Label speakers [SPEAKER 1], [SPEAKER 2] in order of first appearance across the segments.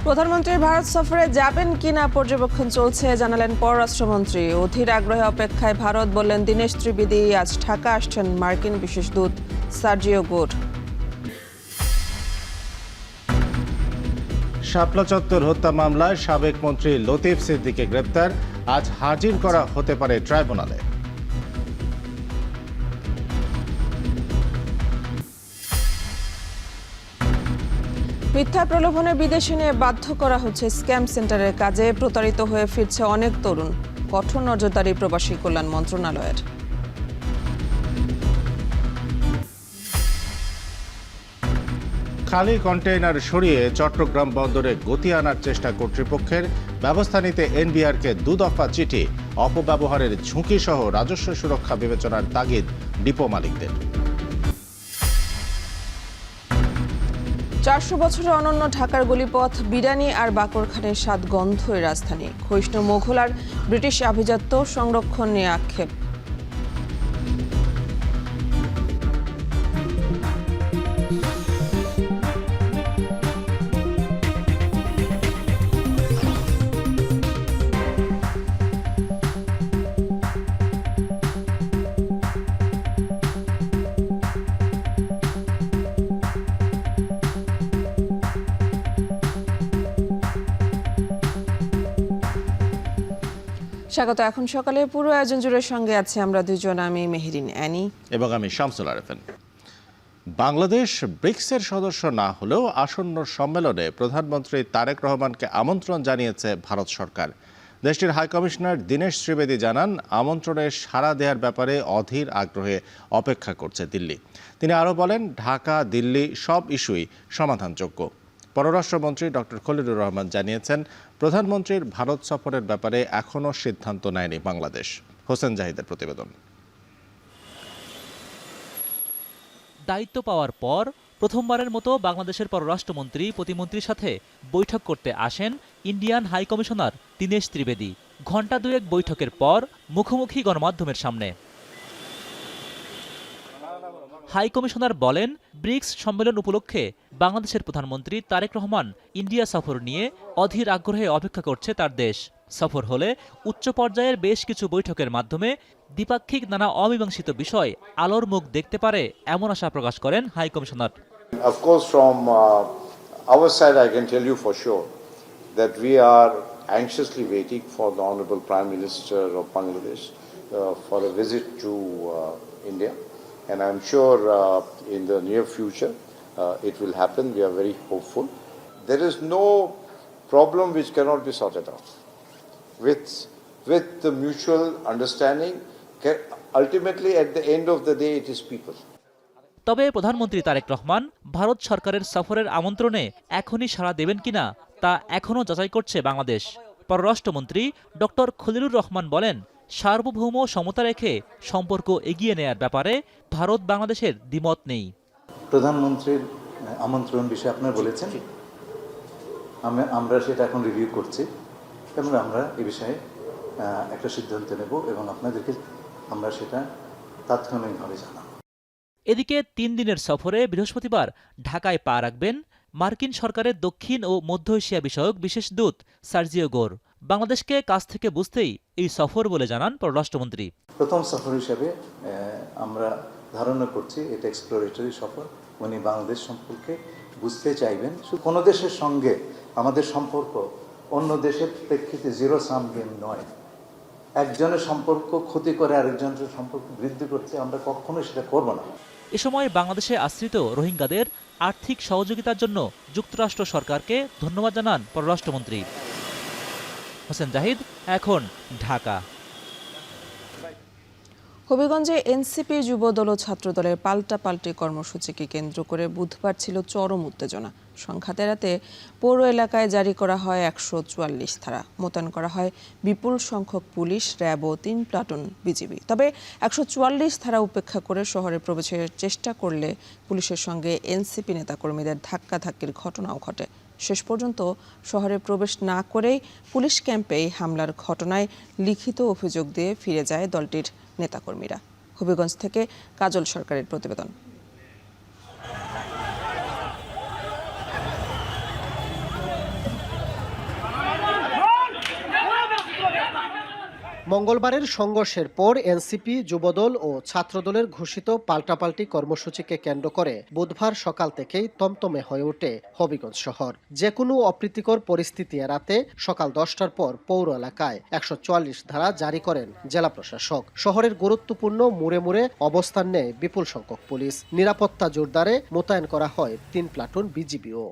[SPEAKER 1] প্রধানমন্ত্রীর ভারত সফরে যাবেন কিনা পর্যবেক্ষণ চলছে জানালেন পররাষ্ট্রমন্ত্রী। অধীর আগ্রহে অপেক্ষায় ভারত, বললেন দীনেশ ত্রিবেদী। আজ ঢাকা আসছেন মার্কিন বিশেষ দূত সার্জিও গোর।
[SPEAKER 2] শাপলা চত্বর হত্যা মামলায় সাবেক মন্ত্রী লতিফ সিদ্দিকীকে গ্রেপ্তার, আজ হাজির করা হতে পারে ট্রাইব্যুনালে।
[SPEAKER 1] মিথ্যা প্রলোভনে বিদেশে নিয়ে বাধ্য করা হচ্ছে স্ক্যাম সেন্টারের কাজে। প্রতারিত হয়ে ফিরছে অনেক তরুণ। কঠোর নজরদারি প্রবাসী কল্যাণ মন্ত্রণালয়ের।
[SPEAKER 2] খালি কন্টেইনার সরিয়ে চট্টগ্রাম বন্দরে গতি আনার চেষ্টা কর্তৃপক্ষের, ব্যবস্থা নিতে এনবিআরকে 2 দফা চিঠি। অপব্যবহারের ঝুঁকি সহ রাজস্ব সুরক্ষা বিবেচনার তাগিদ ডিপো মালিকদের।
[SPEAKER 1] 400 বছরের অনন্য ঢাকার গলিপথ, বিরানি আর বাকরখানের স্বাদ গন্ধই রাজধানী। ক্ষয়িষ্ণু মোঘল আর ব্রিটিশ আভিজাত্য সংরক্ষণ নিয়ে আক্ষেপ। স্বাগত। এখন সকালে পুরো আয়োজন জুড়ে সঙ্গে আছে আমরা দুজন, আমি মেহেরিন অ্যানি
[SPEAKER 2] এবং আমি শামসুল আরেফিন। বাংলাদেশ ব্রিক্সের সদস্য না হলেও আসন্ন সম্মেলনে প্রধানমন্ত্রী তারেক রহমানকে আমন্ত্রণ জানিয়েছে ভারত সরকার। দেশটির হাইকমিশনার দীনেশ ত্রিবেদী জানান, আমন্ত্রণে সাড়া দেওয়ার ব্যাপারে অধীর আগ্রহে অপেক্ষা করছে দিল্লি। তিনি আরও বলেন, ঢাকা দিল্লি সব ইস্যুই সমাধানযোগ্য। পররাষ্ট্রমন্ত্রী ডক্টর খলিলুর রহমান জানিয়েছেন, প্রধানমন্ত্রীর ভারত সফরের ব্যাপারে এখনও সিদ্ধান্ত নেয়নি বাংলাদেশ। হোসেন জাহিদের প্রতিবেদন।
[SPEAKER 3] দায়িত্ব পাওয়ার পর প্রথমবারের মতো বাংলাদেশের পররাষ্ট্রমন্ত্রী প্রতিমন্ত্রীর সাথে বৈঠক করতে আসেন Indian high commissioner Dinesh Trivedi. ঘণ্টা দুয়েক বৈঠকের পর মুখোমুখি গণমাধ্যমের সামনে হাই কমিশনার বলেন, ব্রিক্স সম্মেলন উপলক্ষে বাংলাদেশের প্রধানমন্ত্রী তারেক রহমান ইন্ডিয়া সফর নিয়ে অধীর আগ্রহে অপেক্ষা করছে তার দেশ। সফর হলে উচ্চ পর্যায়ের বেশ কিছু বৈঠকের মাধ্যমে দ্বিপাক্ষিক নানা অমীমাংসিত বিষয় আলোর মুখ দেখতে পারে এমন আশা প্রকাশ করেন high commissioner.
[SPEAKER 4] Of course, from our side, I can tell you for sure that we are anxiously waiting for the Honorable Prime Minister of Bangladesh for a visit to India. And I'm sure in the near future it will happen. We are very hopeful. There is no problem which cannot be sorted out. With the mutual understanding, ultimately at the end of the day it is people.
[SPEAKER 3] তবে প্রধানমন্ত্রী তারেক রহমান ভারত সরকারের সফরের আমন্ত্রণে এখনই সাড়া দেবেন কিনা তা এখনও যাচাই করছে বাংলাদেশ। পররাষ্ট্রমন্ত্রী ডক্টর খলিলুর রহমান বলেন, সার্বভৌম সমতা রেখে সম্পর্ক এগিয়ে নেয়ার ব্যাপারে ভারত বাংলাদেশের দ্বিমত নেই।
[SPEAKER 5] প্রধানমন্ত্রীর আমন্ত্রণ বিষয়ে আপনারা বলেছেন, আমরা সেটা এখন রিভিউ করছি এবং আমরা এ বিষয়ে একটা সিদ্ধান্ত নেব এবং আপনাদেরকে আমরা সেটা তাৎক্ষণিকভাবে জানাব।
[SPEAKER 3] এদিকে 3 দিনের সফরে বৃহস্পতিবার ঢাকায় পা রাখবেন মার্কিন সরকারের দক্ষিণ ও মধ্য এশিয়া বিষয়ক বিশেষ দূত সার্জিও গোর। বাংলাদেশকে কাছ থেকে বুঝতেই এই সফর বলে জানান পররাষ্ট্রমন্ত্রী।
[SPEAKER 5] প্রথম সফর হিসেবে আমরা ধারণা করছি এটা এক্সপ্লোরেটরি সফর। উনি বাংলাদেশ সম্পর্কে বুঝতে চাইবেন। কোনো দেশের সঙ্গে আমাদের সম্পর্ক অন্য দেশের প্রেক্ষিতে জিরো সাম গেম নয়। একজনের সম্পর্ক ক্ষতি করে আরেকজনের সম্পর্ক বৃদ্ধি করছে, আমরা কখনোই সেটা করব না।
[SPEAKER 3] এ সময় বাংলাদেশে আশ্রিত রোহিঙ্গাদের আর্থিক সহযোগিতার জন্য যুক্তরাষ্ট্র সরকারকে ধন্যবাদ জানান পররাষ্ট্রমন্ত্রী। হোসেন জাহিদ, এখন ঢাকা।
[SPEAKER 1] হবিগঞ্জে এনসিপি যুবদল ও ছাত্রদলের পাল্টাপাল্টি কর্মসূচিকে কেন্দ্র করে বুধবার ছিল চরম উত্তেজনা। সংঘাত এড়াতে পৌর এলাকায় জারি করা হয় 144 ধারা। মোতায়েন করা হয় বিপুল সংখ্যক পুলিশ, র্যাব ও 3 প্লাটুন বিজিবি। তবে 144 ধারা উপেক্ষা করে শহরে প্রবেশের চেষ্টা করলে পুলিশের সঙ্গে এনসিপি নেতাকর্মীদের ধাক্কাধাক্কির ঘটনাও ঘটে। শেষ পর্যন্ত শহরে প্রবেশ না করেই পুলিশ ক্যাম্পেই হামলার ঘটনায় লিখিত অভিযোগ দিয়ে ফিরে যায় দলটির নেতাকর্মীরা। হবিগঞ্জ থেকে কাজল সরকারের প্রতিবেদন।
[SPEAKER 6] মঙ্গলবারের সংঘর্ষের পর এনসিপি, যুবদল ও ছাত্রদলের ঘোষিত পাল্টাপাল্টি কর্মসূচিকে কেন্দ্র করে বুধবার সকাল থেকেই তমতমে হয়ে ওঠে হবিগঞ্জ শহর। যে কোনো অপ্রীতিকর পরিস্থিতি এড়াতে সকাল 10টার পর পৌর এলাকায় 144 ধারা জারি করেন জেলা প্রশাসক। শহরের গুরুত্বপূর্ণ মোড়ে মোড়ে অবস্থান নেয় বিপুল সংখ্যক পুলিশ। নিরাপত্তা জোরদারে মোতায়েন করা হয় 3 প্লাটুন বিজিবিও।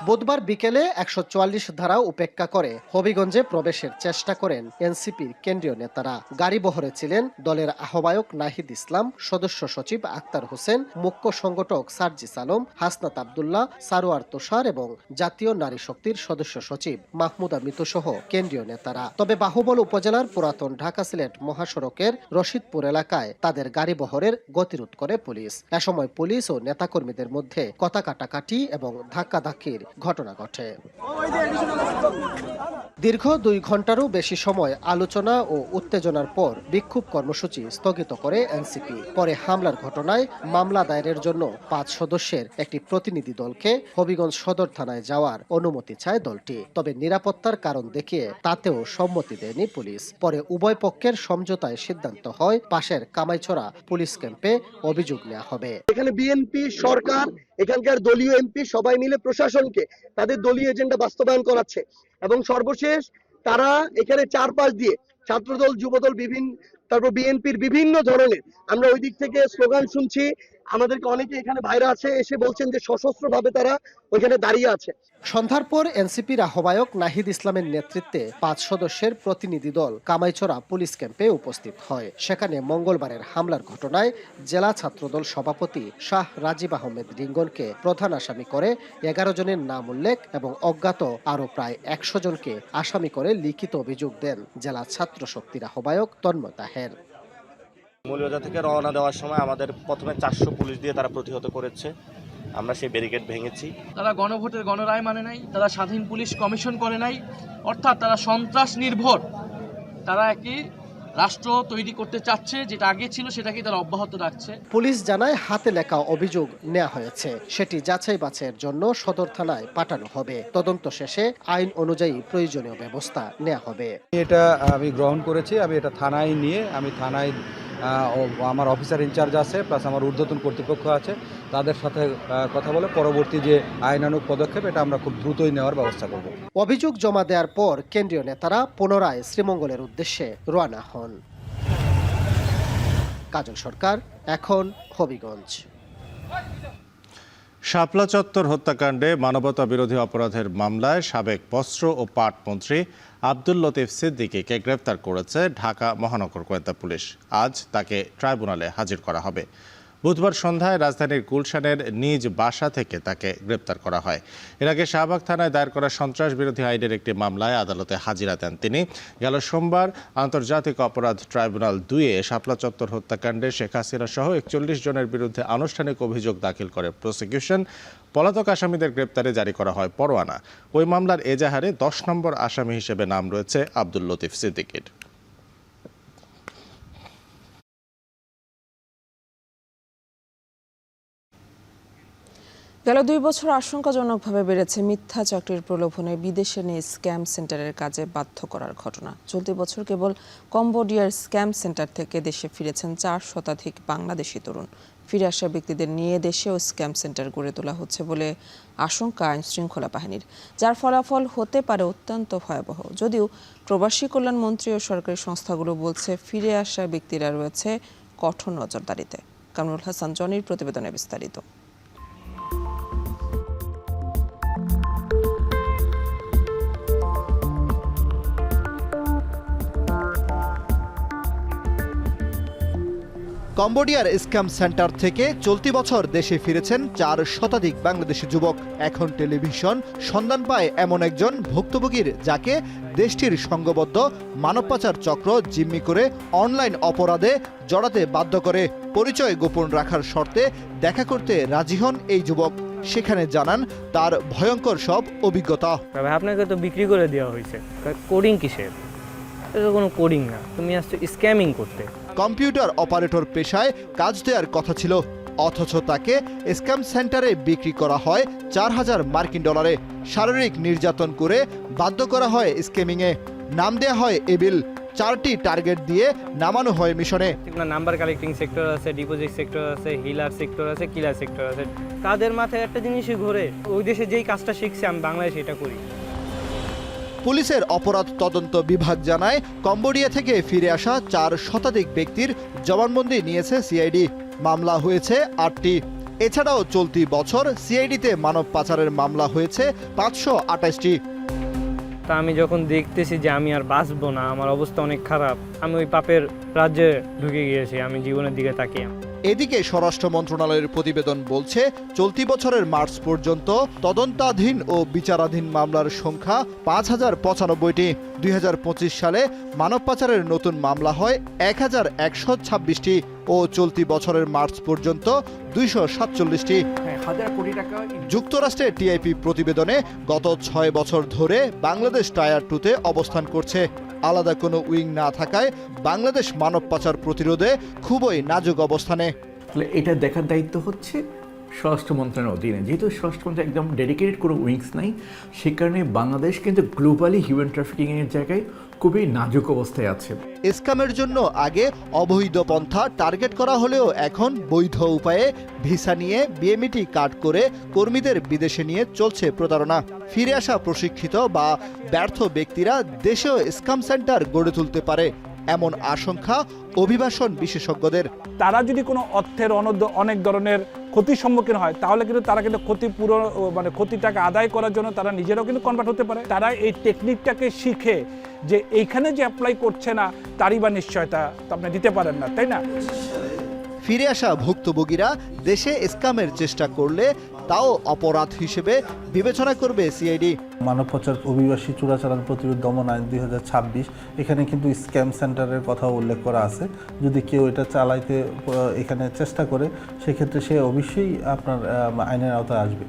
[SPEAKER 6] বুধবার বিকেলে 144 ধারা উপেক্ষা করে হবিগঞ্জে প্রবেশের চেষ্টা করেন এনসিপির কেন্দ্রীয় নেতারা। গাড়ি বহরে ছিলেন দলের আহ্বায়ক নাহিদ ইসলাম, সদস্য সচিব আক্তার হোসেন, মুখ্য সংগঠক সার্জিস আলম, হাসনাত আব্দুল্লাহ, সারোয়ার তুষার এবং জাতীয় নারী শক্তির সদস্য সচিব মাহমুদা মিতু সহ কেন্দ্রীয় নেতারা। তবে বাহুবল উপজেলার পুরাতন ঢাকা সিলেট মহাসড়কের রশিদপুর এলাকায় তাদের গাড়ি বহরের গতিরোধ করে পুলিশ। এ সময় পুলিশ ও নেতাকর্মীদের মধ্যে কথা কাটাকাটি এবং ধাক্কাধাক্কির ঘটনা ঘটে। দীর্ঘ 2 ঘন্টারও বেশি সময় আলোচনা ও উত্তেজনার পর বিক্ষোভ কর্মসূচি স্থগিত করে এনসিপি। পরে হামলার ঘটনায় মামলা দায়েরের জন্য 5 সদস্যের একটি প্রতিনিধি দলকে হবিগঞ্জ সদর থানায় যাওয়ার অনুমতি চায় দলটি। তবে নিরাপত্তার কারণ দেখিয়ে তাতেও সম্মতি দেয়নি পুলিশ। পরে উভয় পক্ষের সমঝোতায় সিদ্ধান্ত হয় পাশের কামাইছড়া পুলিশ ক্যাম্পে অভিযোগ নেওয়া হবে।
[SPEAKER 7] এখানে বিএনপি, সরকার, এখানকার দলীয় এমপি সবাই মিলে প্রশাসনকে তাদের দলীয় এজেন্ডা বাস্তবায়ন করাচ্ছে এবং সর্বশেষ তারা এখানে চারপাশ দিয়ে ছাত্রদল, যুবদল, তারপর বিএনপির বিভিন্ন ধরনের আমরা ওই দিক থেকে স্লোগান শুনছি। আমাদেরকে অনেকে এখানে ভাইরা আছে এসে বলছেন যে সশস্ত্রভাবে তারা ওইখানে দাঁড়িয়ে আছে।
[SPEAKER 6] সন্ধ্যার পর এনসিপির আহ্বায়ক নাহিদ ইসলামের নেতৃত্বে 5 সদস্যের প্রতিনিধি দল কামাইছড়া পুলিশ ক্যাম্পে উপস্থিত হয়। সেখানে মঙ্গলবারের হামলার ঘটনায় জেলা ছাত্রদল সভাপতি শাহ রাজীব আহমেদ রিঙ্গনকে প্রধান আসামি করে 11 জনের নাম উল্লেখ এবং অজ্ঞাত আরো প্রায় 100 জনকে আসামি করে লিখিত অভিযোগ দেন জেলা ছাত্র শক্তির আহ্বায়ক তন্ময় তাহের।
[SPEAKER 8] মৌলভীবাজার থেকে রওনা দেওয়ার সময় আমাদের প্রথমে 400 পুলিশ দিয়ে তারা প্রতিহত করেছে। আমরা সেই ব্যারিকেড ভেঙেছি।
[SPEAKER 9] তারা গণভোটের গণরায় মানে নাই, তারা স্বাধীন পুলিশ কমিশন করে নাই, অর্থাৎ তারা সন্ত্রাস নির্ভর তারা একই রাষ্ট্র তৈরি করতে চাচ্ছে, যেটা আগে ছিল সেটাকে তারা অব্যাহত রাখছে।
[SPEAKER 6] পুলিশ জানায় হাতে লেখা অভিযোগ নেওয়া হয়েছে, সেটি যাচাই বাছাইয়ের জন্য সদর থানায় পাঠানো হবে। তদন্ত শেষে আইন অনুযায়ী প্রয়োজনীয় ব্যবস্থা নেওয়া হবে।
[SPEAKER 10] এটা আমি গ্রহণ করেছি। আমি এটা থানায় নিয়ে থানায় আমার অফিসার ইনচার্জ আছে, প্লাস আমার ঊর্ধ্বতন কর্তৃপক্ষ আছে, তাদের সাথে কথা বলে পরবর্তী যে আইনানুগ পদক্ষেপ এটা আমরা খুব দ্রুতই নেওয়ার ব্যবস্থা করব।
[SPEAKER 6] অভিযোগ জমা দেওয়ার পর কেন্দ্রীয় নেতারা পুনরায় শ্রীমঙ্গলের উদ্দেশ্যে রওনা হন। কাজল সরকার, এখন হবিগঞ্জ।
[SPEAKER 2] শাপলা চত্বর হত্যাকাণ্ডে মানবতা বিরোধী অপরাধের মামলায় সাবেক বস্ত্র ও পাট মন্ত্রী আব্দুল লতিফ সিদ্দিকীকে গ্রেফতার করেছে ঢাকা মহানগর গোয়েন্দা পুলিশ। আজ তাকে ট্রাইব্যুনালে হাজির করা হবে। বুধবার সন্ধ্যায় রাজধানীর গুলশানের নিজ বাসা থেকে তাকে গ্রেপ্তার করা হয়। এর আগে শাহবাগ থানায় দায়ের করা সন্ত্রাস বিরোধী আইনের একটি মামলায় আদালতে হাজিরা দেন তিনি। গেল সোমবার আন্তর্জাতিক অপরাধ ট্রাইব্যুনাল 2-এ শাপলা চত্বর হত্যাকাণ্ডে শেখ হাসিনা সহ 41 জনের বিরুদ্ধে আনুষ্ঠানিক অভিযোগ দাখিল করে প্রসিকিউশন। পলাতক আসামিদের গ্রেপ্তারে জারি করা হয় পরোয়ানা। ওই মামলার এজাহারে 10 নম্বর আসামি হিসেবে নাম রয়েছে আব্দুল লতিফ সিদ্দিকীর।
[SPEAKER 1] গেল 2 বছর আশঙ্কাজনকভাবে বেড়েছে মিথ্যা চাকরির প্রলোভনে বিদেশে নিয়ে স্ক্যাম সেন্টারের কাজে বাধ্য করার ঘটনা। চলতি বছর কেবল কম্বোডিয়ার স্ক্যাম সেন্টার থেকে দেশে ফিরেছেন 4 শতাধিক বাংলাদেশি তরুণ। ফিরে আসা ব্যক্তিদের নিয়ে দেশেও স্ক্যাম সেন্টার গড়ে তোলা হচ্ছে বলে আশঙ্কা আইন শৃঙ্খলা বাহিনীর, যার ফলাফল হতে পারে অত্যন্ত ভয়াবহ। যদিও প্রবাসী কল্যাণ মন্ত্রী ও সরকারি সংস্থাগুলো বলছে ফিরে আসা ব্যক্তিরা রয়েছে কঠোর নজরদারিতে। কামরুল হাসান জনির প্রতিবেদনে বিস্তারিত।
[SPEAKER 11] কম্বোডিয়ার স্ক্যাম সেন্টার থেকে চলতি বছর দেশে ফিরেছেন 4 শতাধিক বাংলাদেশি যুবক। এখন টেলিভিশন সন্ধান পায় এমন একজন ভুক্তভোগীর, যাকে দেশটির সংঘবদ্ধ মানব পাচার চক্র জিম্মি করে অনলাইন অপরাধে জড়াতে বাধ্য করে। পরিচয় গোপন রাখার শর্তে দেখা করতে রাজি হন এই যুবক। সেখানে জানান তার ভয়ঙ্কর সব অভিজ্ঞতা।
[SPEAKER 12] আপনাকে তো বিক্রি করে দেওয়া হয়েছে, কোডিং কিসের? এটা কোনো কোডিং না, তুমি আসছো স্ক্যামিং করতে।
[SPEAKER 11] কম্পিউটার অপারেটর পেশায় কাজ দেওয়ার কথা ছিল, অথচ তাকে স্ক্যাম সেন্টারে বিক্রি করা হয় 4000 মার্কিন ডলারে। শারীরিক নির্যাতন করে বাধ্য করা হয় স্ক্যামিংয়ে। নাম দেয়া হয় এবিল। 4টি টার্গেট দিয়ে নামানো হয় মিশনে।
[SPEAKER 12] নাম্বার কালেক্টিং সেক্টর আছে, ডিপোজিট সেক্টর আছে, হিলার সেক্টর আছে, কিলার সেক্টর আছে। তাদের মাথায় একটা জিনিসই ঘোরে, ওই দেশে যেই কাজটা শিখছে আমি বাংলাদেশে এটা করি।
[SPEAKER 11] পুলিশের অপরাধ তদন্ত বিভাগ জানায়, কম্বোডিয়া থেকে ফিরে আসা 4 শতাধিক ব্যক্তির জবানবন্দি নিয়েছে সিআইডি। মামলা হয়েছে 8টি। এছাড়াও চলতি বছর সিআইডিতে মানব পাচারের মামলা হয়েছে 528টি।
[SPEAKER 12] তা আমি যখন দেখতেছি যে আমি আর বাঁচবো না, আমার অবস্থা অনেক খারাপ, আমি ওই পাপের রাজ্যে ঢুকে গিয়েছি, আমি জীবনের দিকে তাকিয়ে।
[SPEAKER 11] এদিকে স্বরাষ্ট্র মন্ত্রণালয়ের প্রতিবেদন বলছে, চলতি বছরের মার্চ পর্যন্ত তদন্তাধীন ও বিচারাধীন মামলার সংখ্যা 5095টি। 2025 সালে মানব পাচারের নতুন মামলা হয় 1126টি ও চলতি বছরের মার্চ পর্যন্ত 247টি। যুক্তরাষ্ট্রের টিআইপি প্রতিবেদনে গত 6 বছর ধরে বাংলাদেশ টায়ার 2তে অবস্থান করছে। আলাদা কোনো উইং না থাকায় বাংলাদেশ মানব পাচার প্রতিরোধে খুবই নাজুক অবস্থানে।
[SPEAKER 13] এটা দেখার দায়িত্ব হচ্ছে স্বরাষ্ট্র মন্ত্রণালয়ের অধীনে। যেহেতু স্বরাষ্ট্র মন্ত্রণালয় একদম ডেডিকেটেড কোনো উইংস নাই, সে কারণে বাংলাদেশ কিন্তু গ্লোবালি হিউম্যান ট্রাফিকিংয়ের জায়গায় খুবই নাজুক অবস্থায় আছে।
[SPEAKER 11] স্ক্যামের জন্য আগে অবৈধ পন্থা টার্গেট করা হলেও এখন বৈধ উপায়ে ভিসা নিয়ে বিএমইটি কার্ড করে কর্মীদের বিদেশে নিয়ে চলছে প্রতারণা। ফিরে আসা প্রশিক্ষিত বা ব্যর্থ ব্যক্তিরা দেশেও স্ক্যাম সেন্টার গড়ে তুলতে পারে, এমন আশঙ্কা অভিবাসন বিশেষজ্ঞদের।
[SPEAKER 14] তারা যদি কোনো অর্থের অনেক ধরনের ক্ষতির সম্মুখীন হয়, তাহলে কিন্তু তারা কিন্তু ক্ষতিটাকে আদায় করার জন্য তারা নিজেরাও কিন্তু কনভার্ট হতে পারে। তারা এই টেকনিকটাকে শিখে যে এইখানে যে অ্যাপ্লাই করছে না তারই বা নিশ্চয়তা আপনি দিতে পারেন না, তাই না?
[SPEAKER 11] ফিরে আসা ভুক্তভোগীরা দেশে স্ক্যামের চেষ্টা করলে তাও অপরাধ হিসেবে বিবেচনা করবে সিআইডি।
[SPEAKER 15] মানব পাচার অভিবাসী চোরাচালান প্রতিরোধ দমন আইন 2026, এখানে কিন্তু স্ক্যাম সেন্টারের কথা উল্লেখ করা আছে। যদি কেউ এটা চালাইতে এখানে চেষ্টা করে, সেক্ষেত্রে সে অবশ্যই আপনার আইনের আওতায় আসবে।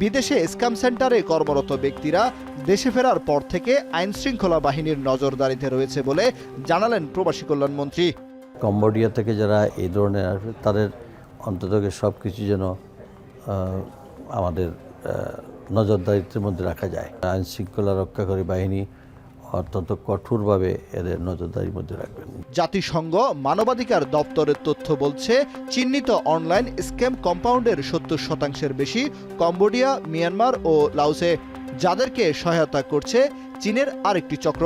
[SPEAKER 11] বিদেশে স্ক্যাম সেন্টারে কর্মরত ব্যক্তিরা দেশে ফেরার পর থেকে আইন শৃঙ্খলা বাহিনীর নজরদারিতে রয়েছে বলে জানালেন প্রবাসী কল্যাণ মন্ত্রী।
[SPEAKER 16] কম্বোডিয়া থেকে যারা এই ধরনের আসবে তাদের অন্তত সব কিছু যেন আমাদের নজরদারিত্বের মধ্যে রাখা যায়। আইন শৃঙ্খলা রক্ষাকারী বাহিনী অত্যন্ত কঠোরভাবে এদের নজরদারির মধ্যে রাখবেন।
[SPEAKER 11] জাতিসংঘ মানবাধিকার দপ্তরের তথ্য বলছে, চিহ্নিত অনলাইন স্ক্যাম কম্পাউন্ডের 70% বেশি কম্বোডিয়া, মিয়ানমার ও লাওসে, যাদেরকে সহায়তা করছে চীনের আরেকটি চক্র।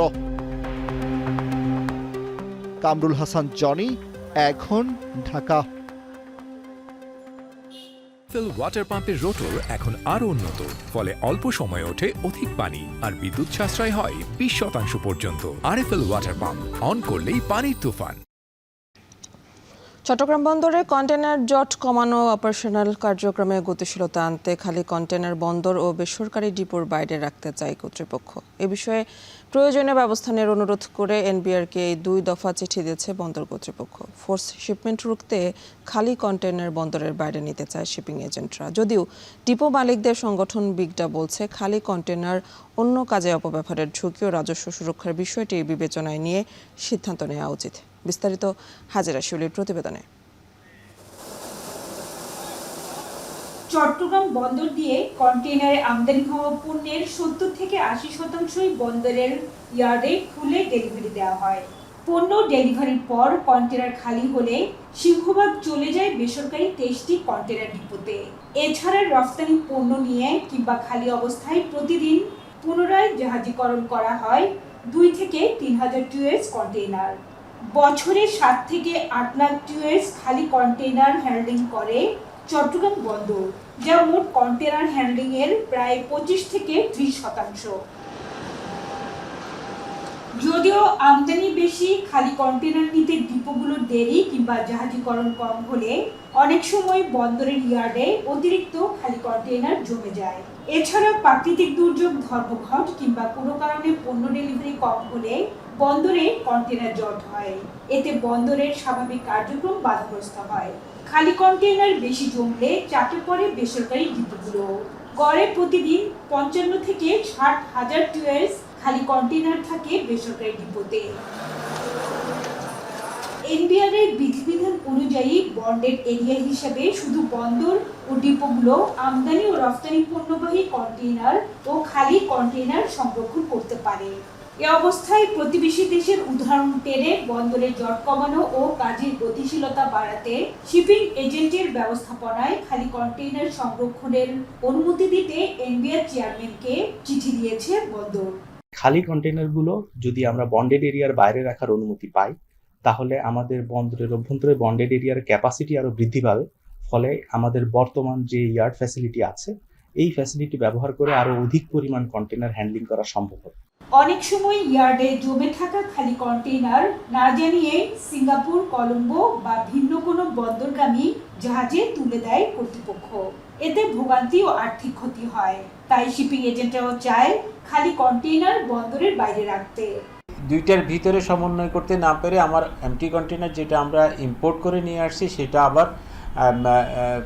[SPEAKER 11] কামরুল হাসান জনি, এখন, ঢাকা।
[SPEAKER 17] ওয়াটার পাম্পের রোটর এখন আরো উন্নত, ফলে অল্প সময়ে ওঠে অধিক পানি আর বিদ্যুৎ সাশ্রয় হয় 20% পর্যন্ত। আরএফএল ওয়াটার পাম্প, অন করলেই পানির তুফান।
[SPEAKER 1] চট্টগ্রাম বন্দরে কন্টেইনার জট কমানো অপারেশনাল কার্যক্রমে গতিশীলতা আনতে খালি কন্টেইনার বন্দর ও বেসরকারি ডিপোর বাইরে রাখতে চায় কর্তৃপক্ষ। এ বিষয়ে প্রয়োজনীয় ব্যবস্থা নেওয়ার অনুরোধ করে এনবিআরকে এই 2 দফা চিঠি দিয়েছে বন্দর কর্তৃপক্ষ। ফোর্স শিপমেন্ট রুখতে খালি কন্টেইনার বন্দরের বাইরে নিতে চায় শিপিং এজেন্টরা। যদিও ডিপো মালিকদের সংগঠন বিগডা বলছে, খালি কন্টেইনার অন্য কাজে অপব্যবহারের ঝুঁকি ও রাজস্ব সুরক্ষার বিষয়টি বিবেচনায় নিয়ে সিদ্ধান্ত নেওয়া উচিত। বিস্তারিত হাজেরা শিউলির প্রতিবেদনে।
[SPEAKER 18] চট্টগ্রাম বন্দর দিয়ে কন্টেইনারে আমদানি হওয়া পণ্যের 70 থেকে 80% বন্দরের ইয়ার্ডে খুলে ডেলিভারি দেওয়া হয়। পণ্য ডেলিভারির পর কন্টেইনার খালি হলে সিংহভাগ চলে যায় বেসরকারি 23টি কন্টেইনার ডিপোতে। এছাড়া রফতানি পণ্য নিয়ে কিংবা খালি অবস্থায় প্রতিদিন পুনরায় জাহাজীকরণ করা হয় 2 থেকে 3000 টিউএস কন্টেইনার। বছরে 7 থেকে 8 লাখ টিউএস খালি কন্টেইনার হ্যান্ডলিং করে চট্টগ্রাম বন্দর, যা মোট কন্টেইনার হ্যান্ডলিং এর প্রায় 25 থেকে 30%। যদিও আমদানি বেশি, খালি কন্টেইনার নিতে ডিপোগুলোর দেরি কিংবা জাহাজীকরণ কম হলে অনেক সময় বন্দরের ইয়ার্ডে অতিরিক্ত খালি কন্টেইনার জমে যায়। এছাড়া প্রাকৃতিক দুর্যোগ, ধর্মঘট কিংবা কোনো কারণে পণ্য ডেলিভারি কম হলে বন্দরে কন্টেইনার জট হয়। এতে বন্দরের স্বাভাবিক কার্যক্রম বাধাগ্রস্ত হয়। খালি কন্টেইনার বেশি জমলে চাপে পড়ে বেসরকারি ডিপোগুলো। গড়ে প্রতিদিন 55 থেকে 60 হাজার টিউএস খালি কন্টেইনার থাকে বেসরকারি ডিপোতে। এনবিআর এর বিধিবিধান অনুযায়ী বন্ডেড এরিয়া হিসেবে শুধু বন্দর ও ডিপোগুলো আমদানি ও রফতানি পণ্যবাহী কন্টেইনার ও খালি কন্টেইনার সংরক্ষণ করতে পারে। এ অবস্থায় প্রতিবেশী দেশের উদাহরণ টেনে বন্দরে জট কমানো ও কাজের গতিশীলতা বাড়াতে শিপিং এজেন্টের ব্যবস্থাপনায় খালি কন্টেইনার সংরক্ষণের অনুমতি দিতে এনবিআর চেয়ারম্যানকে চিঠি দিয়েছে বন্দর।
[SPEAKER 19] খালি কন্টেইনারগুলো যদি আমরা বন্ডেড এরিয়ার বাইরে রাখার অনুমতি পাই, তাহলে আমাদের বন্দরের অভ্যন্তরে বন্ডেড এরিয়ার ক্যাপাসিটি আরও বৃদ্ধি পাবে। ফলে আমাদের বর্তমান যে ইয়ার্ড ফ্যাসিলিটি আছে, এই ফ্যাসিলিটি ব্যবহার করে আরও অধিক পরিমাণ কন্টেইনার হ্যান্ডলিং করা সম্ভব হবে।
[SPEAKER 18] অনেক সময় ইয়ার্ডে জমে থাকা খালি কন্টেইনার না জানিয়ে সিঙ্গাপুর, কলম্বো বা ভিন্ন কোনো বন্দরগামী জাহাজে তুলে দেয় কর্তৃপক্ষ। এতে ভোগান্তি ও আর্থিক ক্ষতি হয়। তাই শিপিং এজেন্টরাও চায় খালি কন্টেইনার বন্দরের বাইরে রাখতে।
[SPEAKER 20] দুইটার ভিতরে সমন্বয় করতে না পেরে আমার এমটি কন্টেইনার যেটা আমরা ইম্পোর্ট করে নিয়ে আসছি সেটা আবার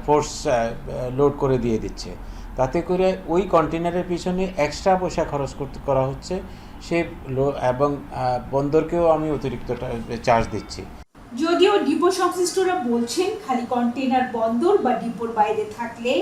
[SPEAKER 20] ফোর্স লোড করে দিয়ে দিচ্ছে। তাতে করে ওই কন্টেইনারের পিছনে এক্সট্রা পয়সা খরচ করা হচ্ছে এবং বন্দরকেও আমি অতিরিক্ত চার্জ দিচ্ছি।
[SPEAKER 18] যদিও ডিপো সংশ্লিষ্টরা বলছেন খালি কন্টেইনার বন্দর বা ডিপোর বাইরে থাকলে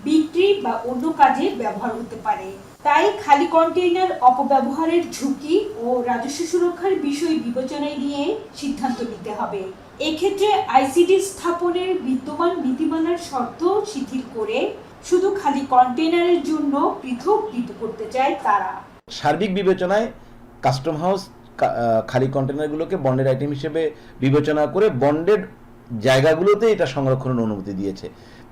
[SPEAKER 18] বিক্রি বা অন্য কাজে ব্যবহার হতে পারে। তাই খালি কন্টেইনার অপব্যবহারের ঝুঁকি ও রাজস্ব সুরক্ষার বিষয় বিবেচনায় নিয়ে সিদ্ধান্ত নিতে হবে। এক্ষেত্রে আইসিডি স্থাপনের বিদ্যমান নীতিমালার শর্ত শিথিল করে শুধু খালি কন্টেইনারের জন্য পৃথক ডিপো করতে চায় তারা।
[SPEAKER 21] সার্বিক বিবেচনায় কাস্টম হাউস খালি কন্টেইনারগুলোকে বন্ডেড আইটেম হিসেবে বিবেচনা করে বন্ডেড জায়গাগুলোতে এটা সংরক্ষণের অনুমতি দিয়েছে।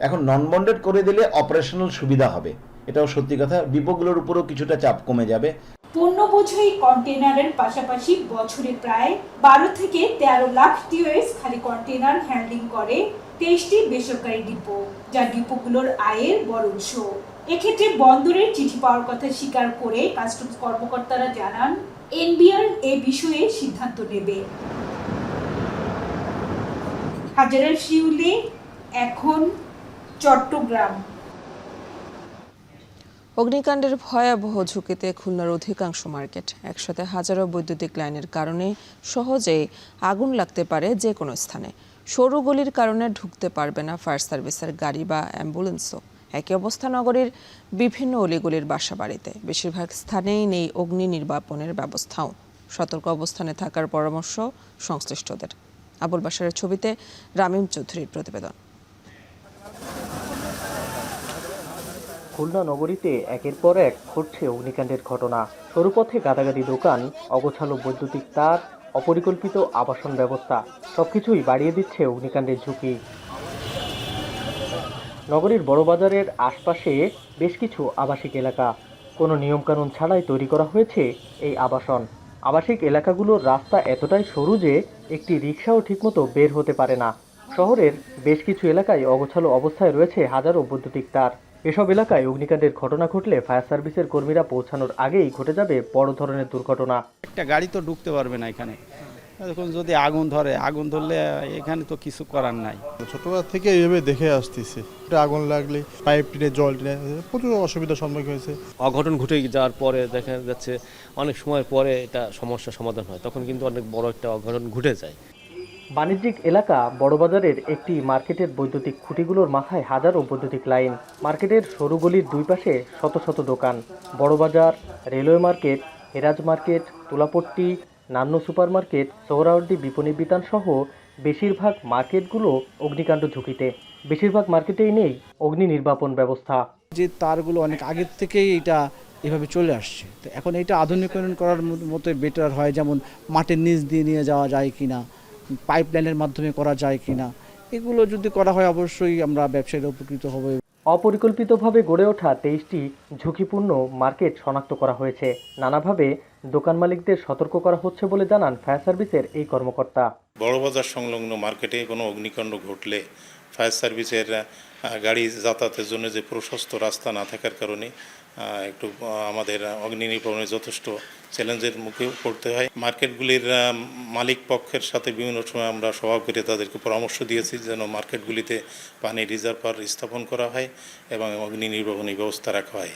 [SPEAKER 21] এখন নন বন্ডেড করে দিলে অপারেশনাল সুবিধা হবে, এটাও সত্যি কথা। ডিপোগুলোর উপরেও কিছুটা চাপ কমে যাবে।
[SPEAKER 18] পণ্য বোঝাই কন্টেইনারের পাশাপাশি বছরে প্রায় 12 থেকে 13 লাখ টিওএস খালি কন্টেইনার হ্যান্ডলিং করে 23টি বেসরকারি ডিপো, যা ডিপোগুলোর আয়ের বড় উৎস। এক্ষেত্রে বন্দরের চিঠি পাওয়ার কথা স্বীকার করে কাস্টমস কর্মকর্তারা জানান এনবিআর এ বিষয়ে সিদ্ধান্ত নেবে। হাজারের শিউলি, এখন চট্টগ্রাম।
[SPEAKER 1] অগ্নিকাণ্ডের ভয়াবহ ঝুঁকিতে খুলনার অধিকাংশ মার্কেট। একসাথে হাজারো বৈদ্যুতিক লাইনের কারণে সহজেই আগুন লাগতে পারে যে কোনো স্থানে। সরু গলির কারণে ঢুকতে পারবে না ফায়ার সার্ভিসের গাড়ি বা অ্যাম্বুলেন্সও। একই অবস্থা নগরীর বিভিন্ন অলিগলির বাসাবাড়িতে। বেশিরভাগ স্থানেই নেই অগ্নি নির্বাপনের ব্যবস্থাও। সতর্ক অবস্থানে থাকার পরামর্শ সংশ্লিষ্টদের। আবুল বাশারের ছবিতে রামিম চৌধুরীর প্রতিবেদন।
[SPEAKER 22] খুলনা নগরীতে একের পর এক ঘটছে অগ্নিকাণ্ডের ঘটনা। সরুপথে গাদাগাদি দোকান, অগোছালো বৈদ্যুতিক তার, অপরিকল্পিত আবাসন ব্যবস্থা সবকিছুই বাড়িয়ে দিচ্ছে অগ্নিকাণ্ডের ঝুঁকি। নগরীর বড়বাজারের আশপাশে বেশ কিছু আবাসিক এলাকা। কোনো নিয়মকানুন ছাড়াই তৈরি করা হয়েছে এই আবাসন। আবাসিক এলাকাগুলোর রাস্তা এতটাই সরু যে একটি রিকশাও ঠিকমতো বের হতে পারে না। শহরের বেশ কিছু এলাকায় অগোছালো অবস্থায় রয়েছে হাজারো বৈদ্যুতিক তার। এসব এলাকায় অগ্নিকাণ্ডের ঘটনা ঘটলে ফায়ার সার্ভিসের কর্মীরা পৌঁছানোর আগেই ঘটে যাবে বড় ধরনের দুর্ঘটনা।
[SPEAKER 23] একটা গাড়ি তো ঢুকতে পারবে না এখানে। এখন যদি আগুন ধরলে এখানে তো কিছু করার নাই।
[SPEAKER 24] ছোটবেলা থেকে এইভাবে দেখে আসতেছি, আগুন লাগলে পাইপ টিনে জল টিনে প্রচুর অসুবিধার সম্মুখীন হয়েছে।
[SPEAKER 25] অঘটন ঘটে যাওয়ার পরে দেখা যাচ্ছে অনেক সময় পরে এটা সমস্যার সমাধান হয়, তখন কিন্তু অনেক বড় একটা অঘটন ঘটে যায়।
[SPEAKER 22] বাণিজ্যিক এলাকা বড়বাজারের একটি মার্কেটের বৈদ্যুতিক খুঁটিগুলোর মাথায় হাজারো বৈদ্যুতিক লাইন। মার্কেটের সরু গলির দুই পাশে শত শত দোকান। Barabazar, railway market, Heraj market, Tulapatti, Nannu super market, Suhrawardy বিপণী বিতান সহ বেশিরভাগ মার্কেটগুলো অগ্নিকাণ্ড ঝুঁকিতে। বেশিরভাগ মার্কেটেই নেই অগ্নি নির্বাপন ব্যবস্থা।
[SPEAKER 23] যে তারগুলো অনেক আগের থেকেই এটা এভাবে চলে আসছে, তো এখন এটা আধুনিকরণ করার মতো বেটার হয়। যেমন মাটির নিচ দিয়ে নিয়ে যাওয়া যায় কিনা, পাইপ লাইনের মাধ্যমে করা যায় কিনা, এগুলো যদি করা হয় অবশ্যই আমরা ব্যবসায়ীরা উপকৃত হব।
[SPEAKER 22] অপরিকল্পিতভাবে গড়ে ওঠা 23টি ঝুঁকিপূর্ণ মার্কেট শনাক্ত করা হয়েছে। নানাভাবে দোকান মালিকদের সতর্ক করা হচ্ছে বলে জানান ফায়ার সার্ভিসের এই কর্মকর্তা।
[SPEAKER 26] বড়বাজার সংলগ্ন মার্কেটে কোনো অগ্নিকাণ্ড ঘটলে ফায়ার সার্ভিসের গাড়ি যাতায়াতের জন্য যে প্রশস্ত রাস্তা না থাকার কারণে একটু আমাদের অগ্নি নির্বাপনে যথেষ্ট চ্যালেঞ্জের মুখে পড়তে হয়। মার্কেটগুলির মালিক পক্ষের সাথে বিভিন্ন সময় আমরা সভা করে তাদেরকে পরামর্শ দিয়েছি যেন মার্কেটগুলিতে পানি রিজার্ভার স্থাপন করা হয় এবং অগ্নি নির্বাপনী ব্যবস্থা রাখা হয়।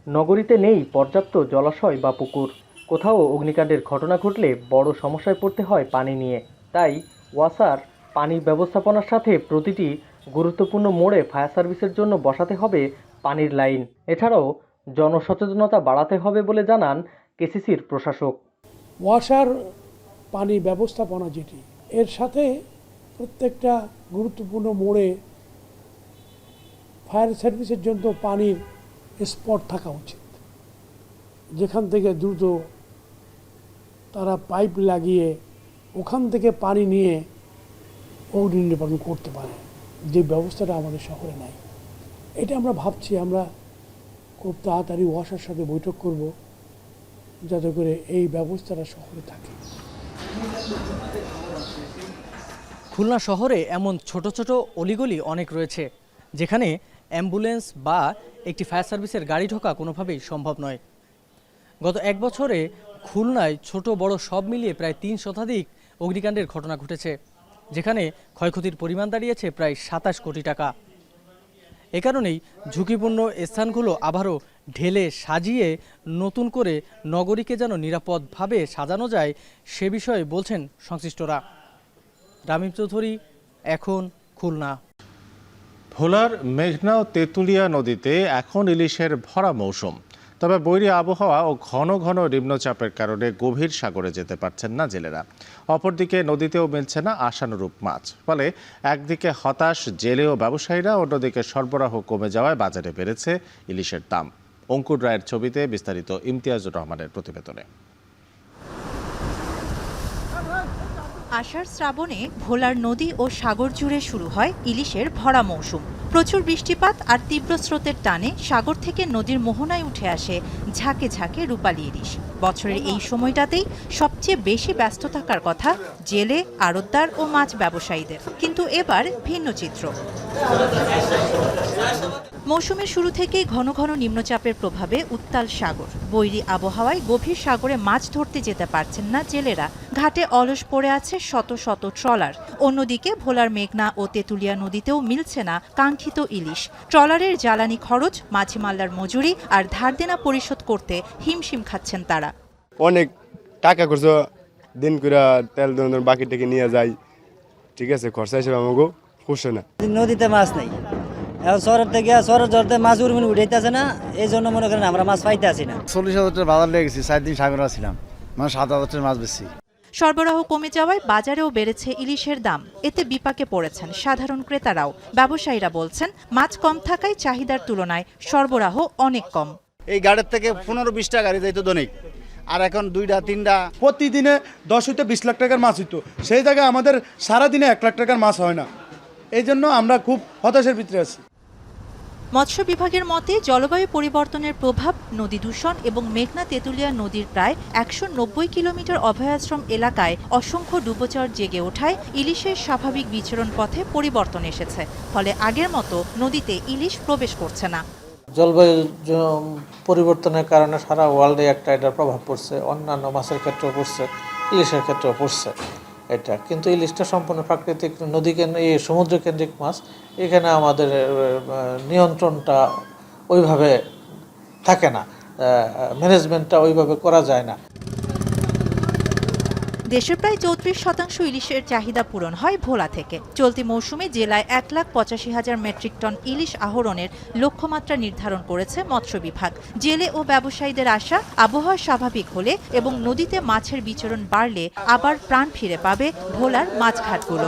[SPEAKER 22] নগরীতে নেই পর্যাপ্ত জলাশয় বা পুকুর। কোথাও অগ্নিকাণ্ডের ঘটনা ঘটলে বড় সমস্যায় পড়তে হয় পানি নিয়ে। তাই ওয়াসার পানি ব্যবস্থাপনার সাথে প্রতিটি গুরুত্বপূর্ণ মোড়ে ফায়ার সার্ভিসের জন্য বসাতে হবে পানির লাইন। এছাড়াও জনসচেতনতা বাড়াতে হবে বলে জানান কেসিসির প্রশাসক।
[SPEAKER 3] ওয়াসার পানি ব্যবস্থাপনা যেটি, এর সাথে প্রত্যেকটা গুরুত্বপূর্ণ মোড়ে ফায়ার সার্ভিসের জন্য পানির স্পট থাকা উচিত, যেখান থেকে দ্রুত তারা পাইপ লাগিয়ে ওখান থেকে পানি নিয়ে অগ্নি নির্বাপন করতে পারে, যে ব্যবস্থাটা আমাদের শহরে নাই। এটা আমরা ভাবছি, আমরা খুব তাড়াতাড়ি ওয়াসার সাথে বৈঠক করব যাতে করে এই ব্যবস্থাটা শহরে থাকে।
[SPEAKER 22] খুলনা শহরে এমন ছোট ছোট অলিগলি অনেক রয়েছে যেখানে অ্যাম্বুলেন্স বা একটি ফায়ার সার্ভিসের গাড়ি ঢোকা কোনোভাবেই সম্ভব নয়। গত এক বছরে খুলনায় ছোট বড় সব মিলিয়ে প্রায় ৩ শতাধিক অগ্নিকাণ্ডের ঘটনা ঘটেছে, যেখানে ক্ষয়ক্ষতির পরিমাণ দাঁড়িয়েছে প্রায় ২৭ কোটি টাকা। এ কারণেই ঝুঁকিপূর্ণ স্থানগুলো আবারও ঢেলে সাজিয়ে নতুন করে নগরীকে যেন নিরাপদভাবে সাজানো যায় সে বিষয়ে বলছেন সংশ্লিষ্টরা। রামিম চৌধুরী, এখন খুলনা।
[SPEAKER 2] ভোলার মেঘনা ও তেঁতুলিয়া নদীতে এখন ইলিশের ভরা মৌসুম। তবে বৈরী আবহাওয়া ও ঘন ঘন নিম্নচাপের কারণে গভীর সাগরে যেতে পারছেন না জেলেরা। অপরদিকে নদীতেও মিলছে না আশানুরূপ মাছ। ফলে একদিকে হতাশ জেলে ও ব্যবসায়ীরা, অন্যদিকে সরবরাহ কমে যাওয়ায় বাজারে বেড়েছে ইলিশের দাম। অঙ্কুর রায়ের ছবিতে বিস্তারিত ইমতিয়াজুর রহমানের প্রতিবেদনে।
[SPEAKER 4] আষাঢ় শ্রাবণে ভোলার নদী ও সাগর জুড়ে শুরু হয় ইলিশের ভরা মৌসুম। প্রচুর বৃষ্টিপাত আর তীব্র স্রোতের টানে সাগর থেকে নদীর মোহনায় উঠে আসে ঝাঁকে ঝাঁকে রূপালী ইলিশ। বছরের এই সময়টাতেই সবচেয়ে বেশি ব্যস্ত থাকার কথা জেলে, আড়তদার ও মাছ ব্যবসায়ীদের। কিন্তু এবার ভিন্ন চিত্র। মৌসুমের শুরু থেকেই ঘন ঘন নিম্নচাপের প্রভাবে উত্তাল সাগর। বৈরী আবহাওয়ায় গভীর সাগরে মাছ ধরতে যেতে পারছেন না জেলেরা। ঘাটে অলস পড়ে আছে শত শত ট্রলার। অন্যদিকে ভোলার মেঘনা ও তেঁতুলিয়া নদীতেও মিলছে না কাঙ্ক্ষিত ইলিশ। ট্রলারের জ্বালানি খরচ, মাঝি মাল্লার মজুরি আর ধার দেনা পরিশোধ করতে হিমশিম খাচ্ছেন তারা।
[SPEAKER 5] অনেক টাকা খরচ দিন করে তেল বাকি থেকে নিয়ে যাই, ঠিক আছে, খরচা হিসেবে আমাকে খুশি না।
[SPEAKER 7] নদীতে মাছ নেই, এখন শহরের থেকে শহরের জলতে মাছ উড়মিন উঠাইতেছে না, এই জন্য মনে করেন আমরা মাছ পাইতে আসি না।
[SPEAKER 5] 40,000 টাকা বাজার লেগে গেছি, 4 দিন সাগরে ছিলাম, মানে 7,000 টাকা মাছ বেশি।
[SPEAKER 4] সরবরাহ কমে যাওয়ায় বাজারেও বেড়েছে ইলিশের দাম। এতে বিপাকে পড়েছেন সাধারণ ক্রেতারাও। ব্যবসায়ীরা বলছেন মাছ কম থাকায় চাহিদার তুলনায় সরবরাহ অনেক কম।
[SPEAKER 5] এই গাড়ির থেকে 15-20 টাকা গাড়ি যাইতো দৈনিক, আর এখন 2-3টা প্রতিদিনে 10 হইতে 20 লাখ টাকার মাছ হইতো, সেই জায়গায় আমাদের সারাদিনে 1 লাখ টাকার মাছ হয় না। এই জন্য আমরা খুব হতাশার ভিতরে আছি।
[SPEAKER 4] মৎস্য বিভাগের মতে জলবায়ু পরিবর্তনের প্রভাব, নদী দূষণ এবং মেঘনা তেঁতুলিয়া নদীর প্রায় 190 কিলোমিটার অভয়াশ্রম এলাকায় অসংখ্য ডুবোচর জেগে ওঠায় ইলিশের স্বাভাবিক বিচরণ পথে পরিবর্তন এসেছে। ফলে আগের মতো নদীতে ইলিশ প্রবেশ করছে না।
[SPEAKER 8] জলবায়ু পরিবর্তনের কারণে সারা ওয়ার্ল্ডে একটা এটার প্রভাব পড়ছে, অন্যান্য মাছের ক্ষেত্রেও পড়ছে, ইলিশের ক্ষেত্রেও পড়ছে এটা। কিন্তু ইলিশটা সম্পূর্ণ প্রাকৃতিক নদী সমুদ্র কেন্দ্রিক মাছ, এখানে আমাদের নিয়ন্ত্রণটা ওইভাবে থাকে না, ম্যানেজমেন্টটা ওইভাবে করা যায় না।
[SPEAKER 4] দেশের প্রায় 34% ইলিশের চাহিদা পূরণ হয় ভোলা থেকে। চলতি মৌসুমে জেলায় 1,85,000 মেট্রিক টন ইলিশ আহরণের লক্ষ্যমাত্রা নির্ধারণ করেছে মৎস্য বিভাগ। জেলে ও ব্যবসায়ীদের আশা, আবহাওয়া স্বাভাবিক হলে এবং নদীতে মাছের বিচরণ বাড়লে আবার প্রাণ ফিরে পাবে ভোলার মাছঘাটগুলো।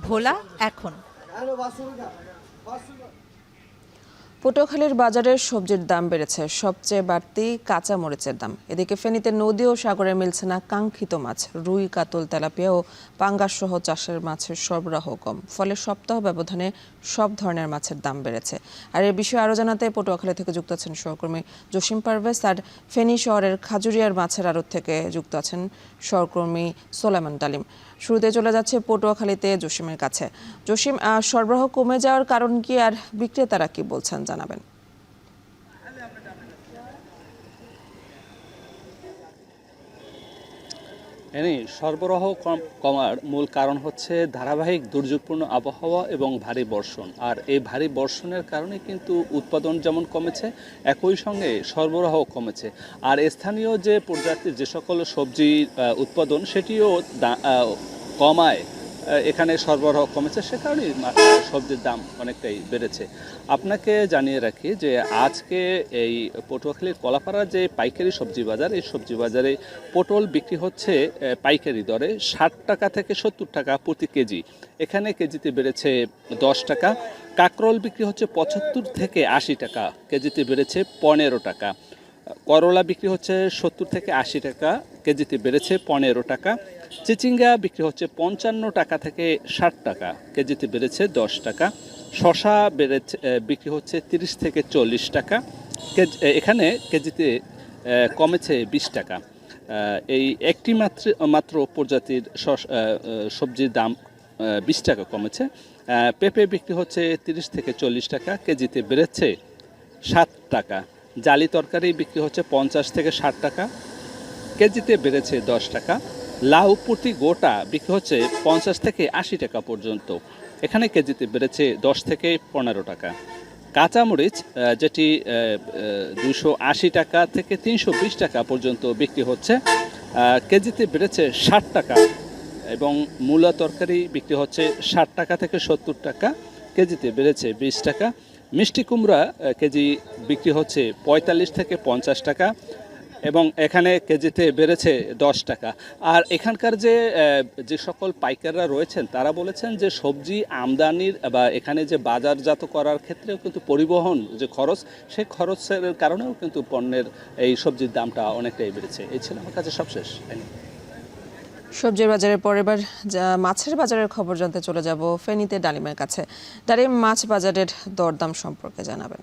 [SPEAKER 4] ভোলা এখন।
[SPEAKER 1] পটুয়াখালীর বাজারে সবজির দাম বেড়েছে, সবচেয়ে বাড়তি কাঁচা মরিচের দাম। এদিকে ফেনীতে নদী ও সাগরে মিলছে না কাঙ্ক্ষিত মাছ। রুই, কাতল, তেলাপিয়া ও পাঙ্গাস সহ চাষের মাছের সরবরাহ কম। ফলে সপ্তাহ ব্যবধানে সব ধরনের মাছের দাম বেড়েছে। আর এ বিষয়ে আরও জানাতে পটুয়াখালী থেকে যুক্ত আছেন সহকর্মী জসিম পারভেজ, আর ফেনী শহরের খাজুরিয়ার মাছের আড়ত থেকে যুক্ত আছেন সহকর্মী সোলাইমান ডালিম। শুরুতে চলে যাচ্ছে পটুয়াখালীতে জসিমের কাছে। জসিম, সরবরাহ কমে যাওয়ার কারণ কি আর বিক্রেতারা কি বলছেন জানাবেন।
[SPEAKER 9] সরবরাহ কমার মূল কারণ হচ্ছে ধারাবাহিক দুর্যোগপূর্ণ আবহাওয়া এবং ভারী বর্ষণ। আর এই ভারী বর্ষণের কারণে কিন্তু উৎপাদন যেমন কমেছে, একই সঙ্গে সরবরাহ কমেছে। আর স্থানীয় যে প্রজাতির যে সকল সবজি উৎপাদন সেটিও কমায় এখানে সরবরাহ কমেছে, সে কারণেই সবজির দাম অনেকটাই বেড়েছে। আপনাকে জানিয়ে রাখি যে আজকে এই পটুয়াখালীর কলাপাড়ার যে পাইকারি সবজি বাজার, এই সবজি বাজারে পটল বিক্রি হচ্ছে পাইকারি দরে 60 টাকা থেকে 70 টাকা প্রতি কেজি। এখানে কেজিতে বেড়েছে 10 টাকা। কাঁকরোল বিক্রি হচ্ছে 75 থেকে 80 টাকা, কেজিতে বেড়েছে 15 টাকা। করলা বিক্রি হচ্ছে 70 থেকে 80 টাকা, কেজিতে বেড়েছে 15 টাকা। চিচিঙ্গা বিক্রি হচ্ছে 55 টাকা থেকে 60 টাকা, কেজিতে বেড়েছে 10 টাকা। শশা বিক্রি হচ্ছে 30 থেকে 40 টাকা, এখানে কেজিতে কমেছে 20 টাকা। এই একটি মাত্র প্রজাতির সবজির দাম 20 টাকা কমেছে। পেঁপে বিক্রি হচ্ছে 30 থেকে 40 টাকা, কেজিতে বেড়েছে 7 টাকা। জালি তরকারি বিক্রি হচ্ছে 50 থেকে 60 টাকা, কেজিতে বেড়েছে 10 টাকা। লাউ প্রতি গোটা বিক্রি হচ্ছে 50 থেকে 80 টাকা পর্যন্ত, এখানে কেজিতে বেড়েছে 10 থেকে 15 টাকা। কাঁচামরিচ যেটি 280 টাকা থেকে 320 টাকা পর্যন্ত বিক্রি হচ্ছে, কেজিতে বেড়েছে 60 টাকা। এবং মূলা তরকারি বিক্রি হচ্ছে 60 টাকা থেকে 70 টাকা, কেজিতে বেড়েছে 20 টাকা। মিষ্টি কুমড়া কেজি বিক্রি হচ্ছে 45 থেকে 50 টাকা এবং এখানে কেজিতে বেড়েছে 10 টাকা। আর এখানকার যে সকল পাইকাররা রয়েছেন তারা বলেছেন যে সবজি আমদানির বা এখানে যে বাজারজাত করার ক্ষেত্রেও কিন্তু পরিবহন যে খরচ, সেই খরচের কারণেও কিন্তু পণ্যের এই সবজির দামটা অনেকটাই বেড়েছে। এই ছিল আমার কাছে সবশেষ।
[SPEAKER 1] সবজির বাজারের পর এবার মাছের বাজারের খবর জানতে চলে যাব ফেনীতে ডালিমের কাছে। ডালিম মাছ বাজারের দরদাম সম্পর্কে জানাবেন।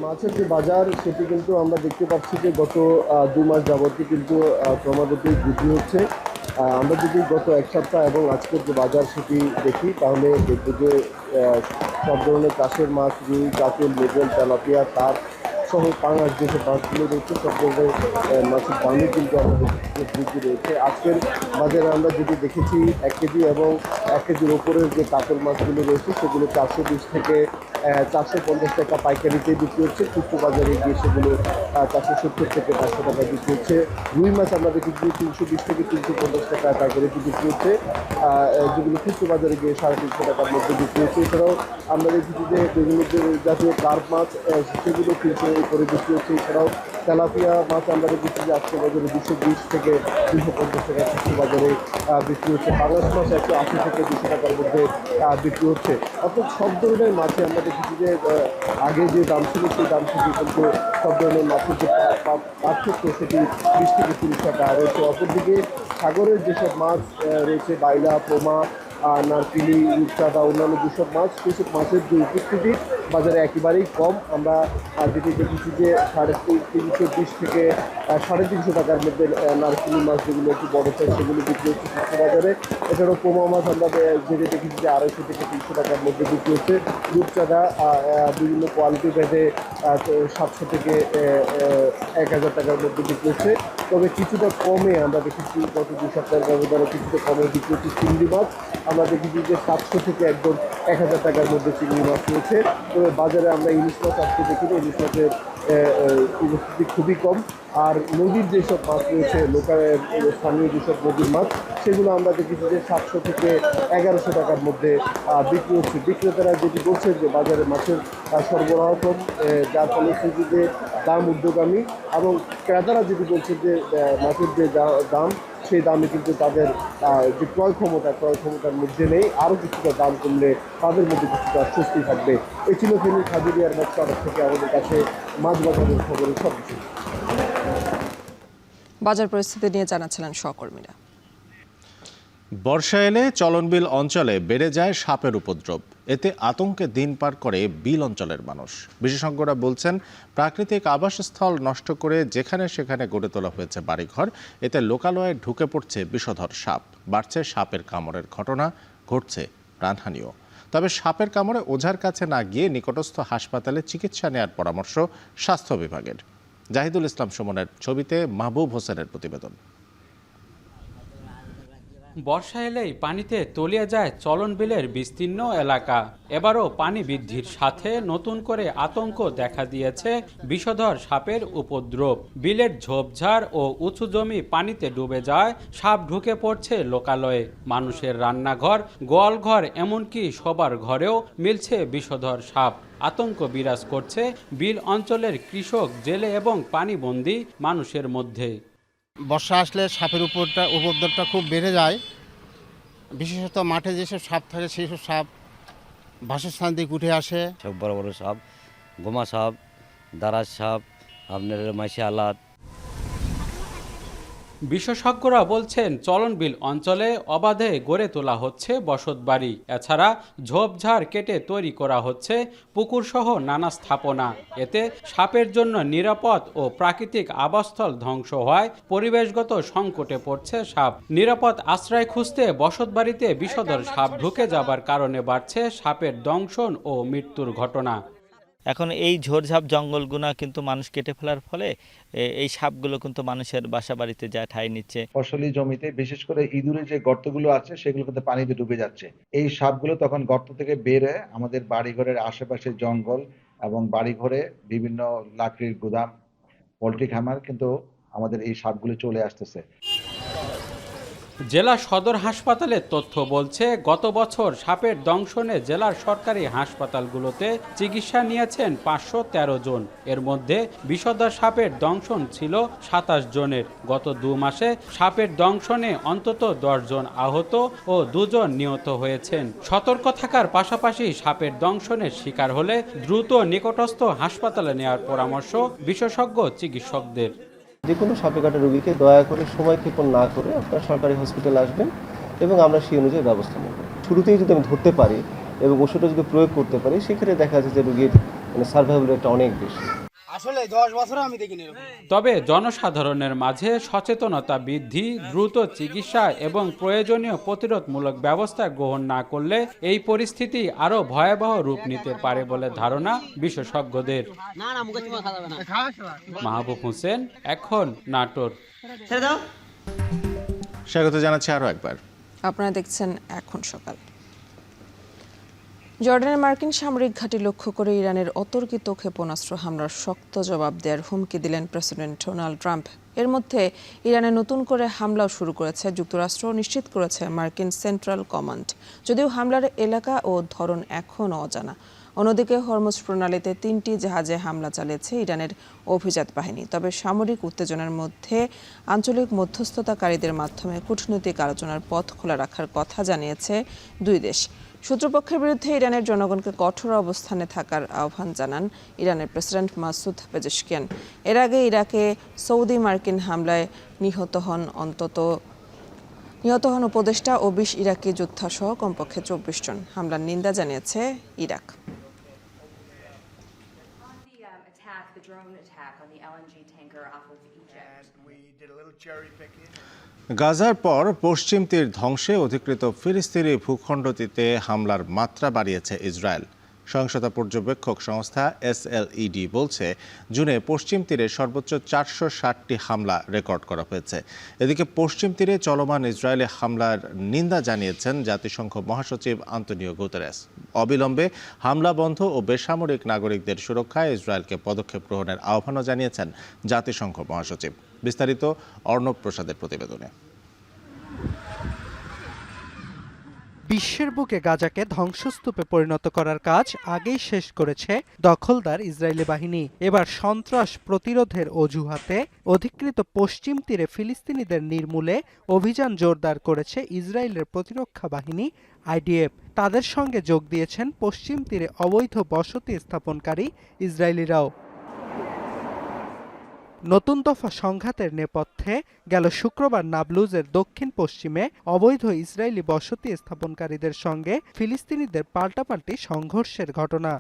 [SPEAKER 6] মাছের যে বাজার সেটি কিন্তু আমরা দেখতে পাচ্ছি যে গত 2 মাস যাবতই কিন্তু ক্রমাগতই বৃদ্ধি হচ্ছে। আমরা যদি গত এক সপ্তাহ এবং আজকের যে বাজার সেটি দেখি তাহলে দেখব যে সব ধরনের চাষের মাছ, রুই, কাতল, মৃগেল, তেলাপিয়া, তার সহ পাঙাশ যেসব মাছগুলো রয়েছে সব ধরনের মাছের দামই কিন্তু আমাদের বৃদ্ধি রয়েছে। আজকের বাজারে আমরা যদি দেখেছি 1 কেজি এবং 1 কেজির ওপরের যে কাতল মাছগুলো রয়েছে সেগুলো 420 থেকে 450 টাকা পাইকারিতে বিক্রি হচ্ছে। খুচরো বাজারে গিয়ে সেগুলো 470 থেকে 500 টাকা বিক্রি হচ্ছে। রুই মাছ আমরা দেখেছি 320 থেকে 350 টাকা পাইকারিতে বিক্রি হচ্ছে, যেগুলো খুচরো বাজারে গিয়ে 350 টাকার মধ্যে বিক্রি হচ্ছে। এছাড়াও আমরা দেখেছি যে বিভিন্ন জাতীয় কার্প মাছ সেগুলো 300 করে বিক্রি হচ্ছে। এছাড়াও তেলাপিয়া মাছ আমরা দেখেছি যে আজকের বাজারে 220 থেকে 250 টাকা খুচরো বাজারে বিক্রি হচ্ছে। পাঙাশ মাছ 180 থেকে 200 টাকার মধ্যে বিক্রি হচ্ছে। অর্থাৎ সব ধরনের মাছে আমরা দেখেছি যে আগে যে দাম ছিল সেই দাম থেকে কিন্তু সব ধরনের মাছের যে পার্থক্য সেটি 20 থেকে 30 টাকা রয়েছে। অপরদিকে সাগরের যেসব মাছ রয়েছে বাইলা, পোমা, নারকেলি, রূপচাঁদা, অন্যান্য যেসব মাছ সেসব মাছের যে উপস্থিতি বাজারে একেবারেই কম। আমরা যেটি দেখেছি যে 320 থেকে 350 টাকার মধ্যে নারকেলি মাছ যেগুলো একটু বড় সাইজ সেগুলো বিক্রি হচ্ছে খুচরো বাজারে। এছাড়াও পোমা মাছ আমরা যেটি দেখেছি যে 250 থেকে 300 টাকার মধ্যে বিক্রি হচ্ছে। রূপচাঁদা বিভিন্ন কোয়ালিটি ভেদে 700 থেকে 1000 টাকার মধ্যে বিক্রি হচ্ছে। তবে কিছুটা কমে আমরা দেখেছি গত 2 সপ্তাহের ব্যবধানে কিছুটা কমে বিক্রি হচ্ছে চিংড়ি মাছ। আমরা দেখেছি যে 700 থেকে একদম 1000 টাকার মধ্যে চিংড়ি মাছ রয়েছে। তবে বাজারে আমরা ইলিশ মাছ আজকে দেখিনি, ইলিশ মাছের উপস্থিতি খুবই কম। আর নদীর যেসব মাছ রয়েছে লোকাল স্থানীয় যেসব নদীর মাছ সেগুলো আমরা দেখেছি যে 700 থেকে 1100 টাকার মধ্যে বিক্রি হচ্ছে। বিক্রেতারা যেটি বলছেন যে বাজারে মাছের সরবরাহ কম, যার ফলে যে দাম ঊর্ধ্বগামী, এবং ক্রেতারা যেটি বলছেন যে মাছের যে দাম সেই দামে কিন্তু তাদের যে ক্রয় ক্ষমতার মধ্যে নেই। আরও কিছুটা দাম কমলে তাদের মধ্যে কিছুটা স্বস্তি থাকবে। এই ছিল ফেনীর খাজুরিয়ার মাছ বাজার থেকে আমাদের কাছে মাছ বাজারের খবরের সব কিছু।
[SPEAKER 1] বাজার পরিস্থিতি নিয়ে জানাচ্ছিলেন সহকর্মীরা।
[SPEAKER 2] বর্ষা এলে চলনবিল অঞ্চলে বেড়ে যায় সাপের উপদ্রব। এতে আতঙ্কে দিন পার করে বিল অঞ্চলের মানুষ। বিশেষজ্ঞরা বলছেন প্রাকৃতিক আবাসস্থল নষ্ট করে যেখানে সেখানে গড়ে তোলা হয়েছে বাড়িঘর, এতে লোকালয়ে ঢুকে পড়ছে বিষধর সাপ। বাড়ছে সাপের কামড়ের ঘটনা, ঘটছে প্রাণহানিও। তবে সাপের কামড়ে ওঝার কাছে না গিয়ে নিকটস্থ হাসপাতালে চিকিৎসা নেওয়ার পরামর্শ স্বাস্থ্য বিভাগের। জাহিদুল ইসলাম সুমনের ছবিতে মাহবুব হোসেনের প্রতিবেদন।
[SPEAKER 10] বর্ষা এলেই পানিতে তলিয়ে যায় চলন বিলের বিস্তীর্ণ এলাকা। এবারও পানি বৃদ্ধির সাথে নতুন করে আতঙ্ক দেখা দিয়েছে বিষধর সাপের উপদ্রব। বিলের ঝোপঝাড় ও উঁচু জমি পানিতে ডুবে যায়, সাপ ঢুকে পড়ছে লোকালয়ে। মানুষের রান্নাঘর, গোয়ালঘর, এমনকি সবার ঘরেও মিলছে বিষধর সাপ। আতঙ্ক বিরাজ করছে বিল অঞ্চলের কৃষক, জেলে এবং পানিবন্দী মানুষের মধ্যে।
[SPEAKER 12] বর্ষা আসলে সাপের উপদ্রবটা খুব বেড়ে যায়। বিশেষত মাঠে যেসব সাপ থাকে সেই সব সাপ বাসস্থান থেকে উঠে আসে।
[SPEAKER 13] সব বড় বড় সাপ, গোমা সাপ, দারাজ সাপ, আপনার মাইশে আলাদ।
[SPEAKER 10] বিশেষজ্ঞরা বলছেন চলন বিল অঞ্চলে অবাধে গড়ে তোলা হচ্ছে বসতবাড়ি। এছাড়া ঝোপঝাড় কেটে তৈরি করা হচ্ছে পুকুরসহ নানা স্থাপনা। এতে সাপের জন্য নিরাপদ ও প্রাকৃতিক আবাসস্থল ধ্বংস হওয়ায় পরিবেশগত সংকটে পড়ছে সাপ। নিরাপদ আশ্রয় খুঁজতে বসতবাড়িতে বিষধর সাপ ঢুকে যাবার কারণে বাড়ছে সাপের দংশন ও মৃত্যুর ঘটনা।
[SPEAKER 14] এখন এই ঝোড়ঝাপ জঙ্গলগুনা কিন্তু মানুষ কেটে ফেলার ফলে এই সাপগুলো কিন্তু মানুষের বাসা বাড়িতে যায় ঠাঁই নিচ্ছে।
[SPEAKER 15] ফসলি জমিতে বিশেষ করে ইঁদুরের যে গর্তগুলো আছে সেগুলো কিন্তু পানিতে ডুবে যাচ্ছে। এই সাপগুলো তখন গর্ত থেকে বের হয়ে আমাদের বাড়িঘরের আশেপাশে জঙ্গল এবং বাড়িঘরে বিভিন্ন লাকড়ির গুদাম, পোল্ট্রি খামার কিন্তু আমাদের এই সাপগুলো চলে আসতেছে।
[SPEAKER 10] জেলা সদর হাসপাতালের তথ্য বলছে, গত বছর সাপের দংশনে জেলার সরকারি হাসপাতালগুলোতে চিকিৎসা নিয়েছেন 513 জন। এর মধ্যে বিষধর সাপের দংশন ছিল 27 জনের। গত 2 মাসে সাপের দংশনে অন্তত 10 জন আহত ও 2 জন নিহত হয়েছেন। সতর্ক থাকার পাশাপাশি সাপের দংশনের শিকার হলে দ্রুত নিকটস্থ হাসপাতালে নেওয়ার পরামর্শ বিশেষজ্ঞ চিকিৎসকদের।
[SPEAKER 6] যে কোনো সাপে কাটা রোগীকে দয়া করে সময় ক্ষেপণ না করে আপনার সরকারি হসপিটালে আসবেন এবং আমরা সেই অনুযায়ী ব্যবস্থা নেব। শুরুতেই যদি আমি ধরতে পারি এবং ওষুধটা যদি প্রয়োগ করতে পারি, সেক্ষেত্রে দেখা যাচ্ছে যে রোগীর সার্ভাইভাল রেটটা অনেক বেশি।
[SPEAKER 10] আসলে 10 বছর আমি দেখিনি। তবে জনসাধারণের মাঝে সচেতনতা বৃদ্ধি, দ্রুত চিকিৎসা এবং প্রয়োজনীয় প্রতিরোধমূলক ব্যবস্থা গ্রহণ না করলে এই পরিস্থিতি আরো ভয়াবহ রূপ নিতে পারে বলে ধারণা বিশেষজ্ঞদের। মাহবুব হোসেন, এখন নাটোর।
[SPEAKER 2] স্বাগত জানাচ্ছি আরো একবার।
[SPEAKER 1] আপনারা দেখছেন এখন সকাল। জর্ডানের মার্কিন সামরিক ঘাঁটি লক্ষ্য করে ইরানের অতর্কিত ক্ষেপণাস্ত্র হামলার শক্ত জবাব দেওয়ার হুমকি দিলেন প্রেসিডেন্ট ডোনাল্ড ট্রাম্প। এর মধ্যে ইরানে নতুন করে হামলাও শুরু করেছে যুক্তরাষ্ট্র, নিশ্চিত করেছে মার্কিন সেন্ট্রাল কমান্ড। যদিও হামলার এলাকা ও ধরন এখনও অজানা। অন্যদিকে হরমুজ প্রণালীতে 3টি জাহাজে হামলা চালিয়েছে ইরানের অভিজাত বাহিনী। তবে সামরিক উত্তেজনার মধ্যে আঞ্চলিক মধ্যস্থতাকারীদের মাধ্যমে কূটনৈতিক আলোচনার পথ খোলা রাখার কথা জানিয়েছে দুই দেশ। শত্রুপক্ষের বিরুদ্ধে ইরানের জনগণকে কঠোর অবস্থানে থাকার আহ্বান জানান ইরানের প্রেসিডেন্ট মাসুদ পেজেশকিয়ান। এর আগে ইরাকে সৌদি মার্কিন হামলায় নিহত হন উপদেষ্টা ও 20 ইরাকি যোদ্ধাসহ কমপক্ষে 24 জন। হামলার নিন্দা জানিয়েছে ইরাক।
[SPEAKER 2] গাজার পর পশ্চিম তীর ধ্বংসে অধিকৃত ফিলিস্তিনি ভূখণ্ডটিতে হামলার মাত্রা বাড়িয়েছে ইসরায়েল। সহিংসতা পর্যবেক্ষক সংস্থা SLED বলছে, জুনে পশ্চিম তীরে সর্বোচ্চ 460টি হামলা রেকর্ড করা হয়েছে। এদিকে পশ্চিম তীরে চলমান ইসরায়েলি হামলার নিন্দা জানিয়েছেন জাতিসংঘ মহাসচিব আন্তোনিও গুতেরেস। অবিলম্বে হামলা বন্ধ ও বেসামরিক নাগরিকদের সুরক্ষায় ইসরায়েলকে পদক্ষেপ গ্রহণের আহ্বানও জানিয়েছেন জাতিসংঘ মহাসচিব। বিস্তারিত অর্ণব প্রসাদের প্রতিবেদনে।
[SPEAKER 16] বিশ্বের বুকে গাজাকে ধ্বংসস্তূপে পরিণত করার কাজ আগেই শেষ করেছে দখলদার ইসরায়েলি বাহিনী। এবার সন্ত্রাস প্রতিরোধের অজুহাতে অধিকৃত পশ্চিম তীরে ফিলিস্তিনিদের নির্মূলে অভিযান জোরদার করেছে ইসরায়েলের প্রতিরক্ষা বাহিনী IDF। তাদের সঙ্গে যোগ দিয়েছেন পশ্চিম তীরে অবৈধ বসতি স্থাপনকারী ইসরায়েলিরাও। নতুন দফা সংঘাতের নেপথ্যে গেল শুক্রবার নাবলুজের দক্ষিণ পশ্চিমে অবৈধ ইসরায়েলি বসতি স্থাপনকারীদের সঙ্গে ফিলিস্তিনিদের পাল্টাপাল্টি সংঘর্ষের ঘটনা।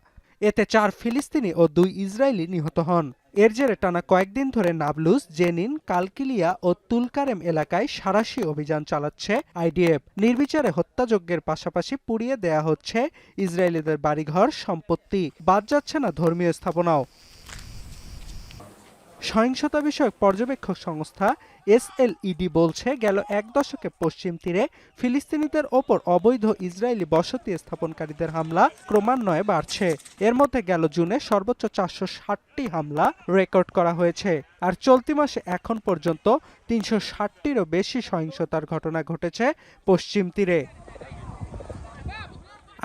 [SPEAKER 16] এতে 4 ফিলিস্তিনি ও 2 ইসরায়েলি নিহত হন। এর জেরে টানা কয়েকদিন ধরে নাবলুজ, জেনিন, কালকিলিয়া ও তুলকারেম এলাকায় সাঁড়াশি অভিযান চালাচ্ছে IDF। নির্বিচারে হত্যাযজ্ঞের পাশাপাশি পুড়িয়ে দেয়া হচ্ছে ইসরায়েলিদের বাড়িঘর, সম্পত্তি। বাদ যাচ্ছে না ধর্মীয় স্থাপনাও। সহিংসতা বিষয়ক পর্যবেক্ষক সংস্থা SLED বলছে গেল এক দশকে পশ্চিম তীরে ফিলিস্তিনিদের ওপর অবৈধ ইসরায়েলি বসতি স্থাপনকারীদের হামলা ক্রমান্বয়ে বাড়ছে। এর মধ্যে গেল জুনে সর্বোচ্চ 460টি হামলা রেকর্ড করা হয়েছে। আর চলতি মাসে এখন পর্যন্ত 360টিরও বেশি সহিংসতার ঘটনা ঘটেছে পশ্চিম তীরে।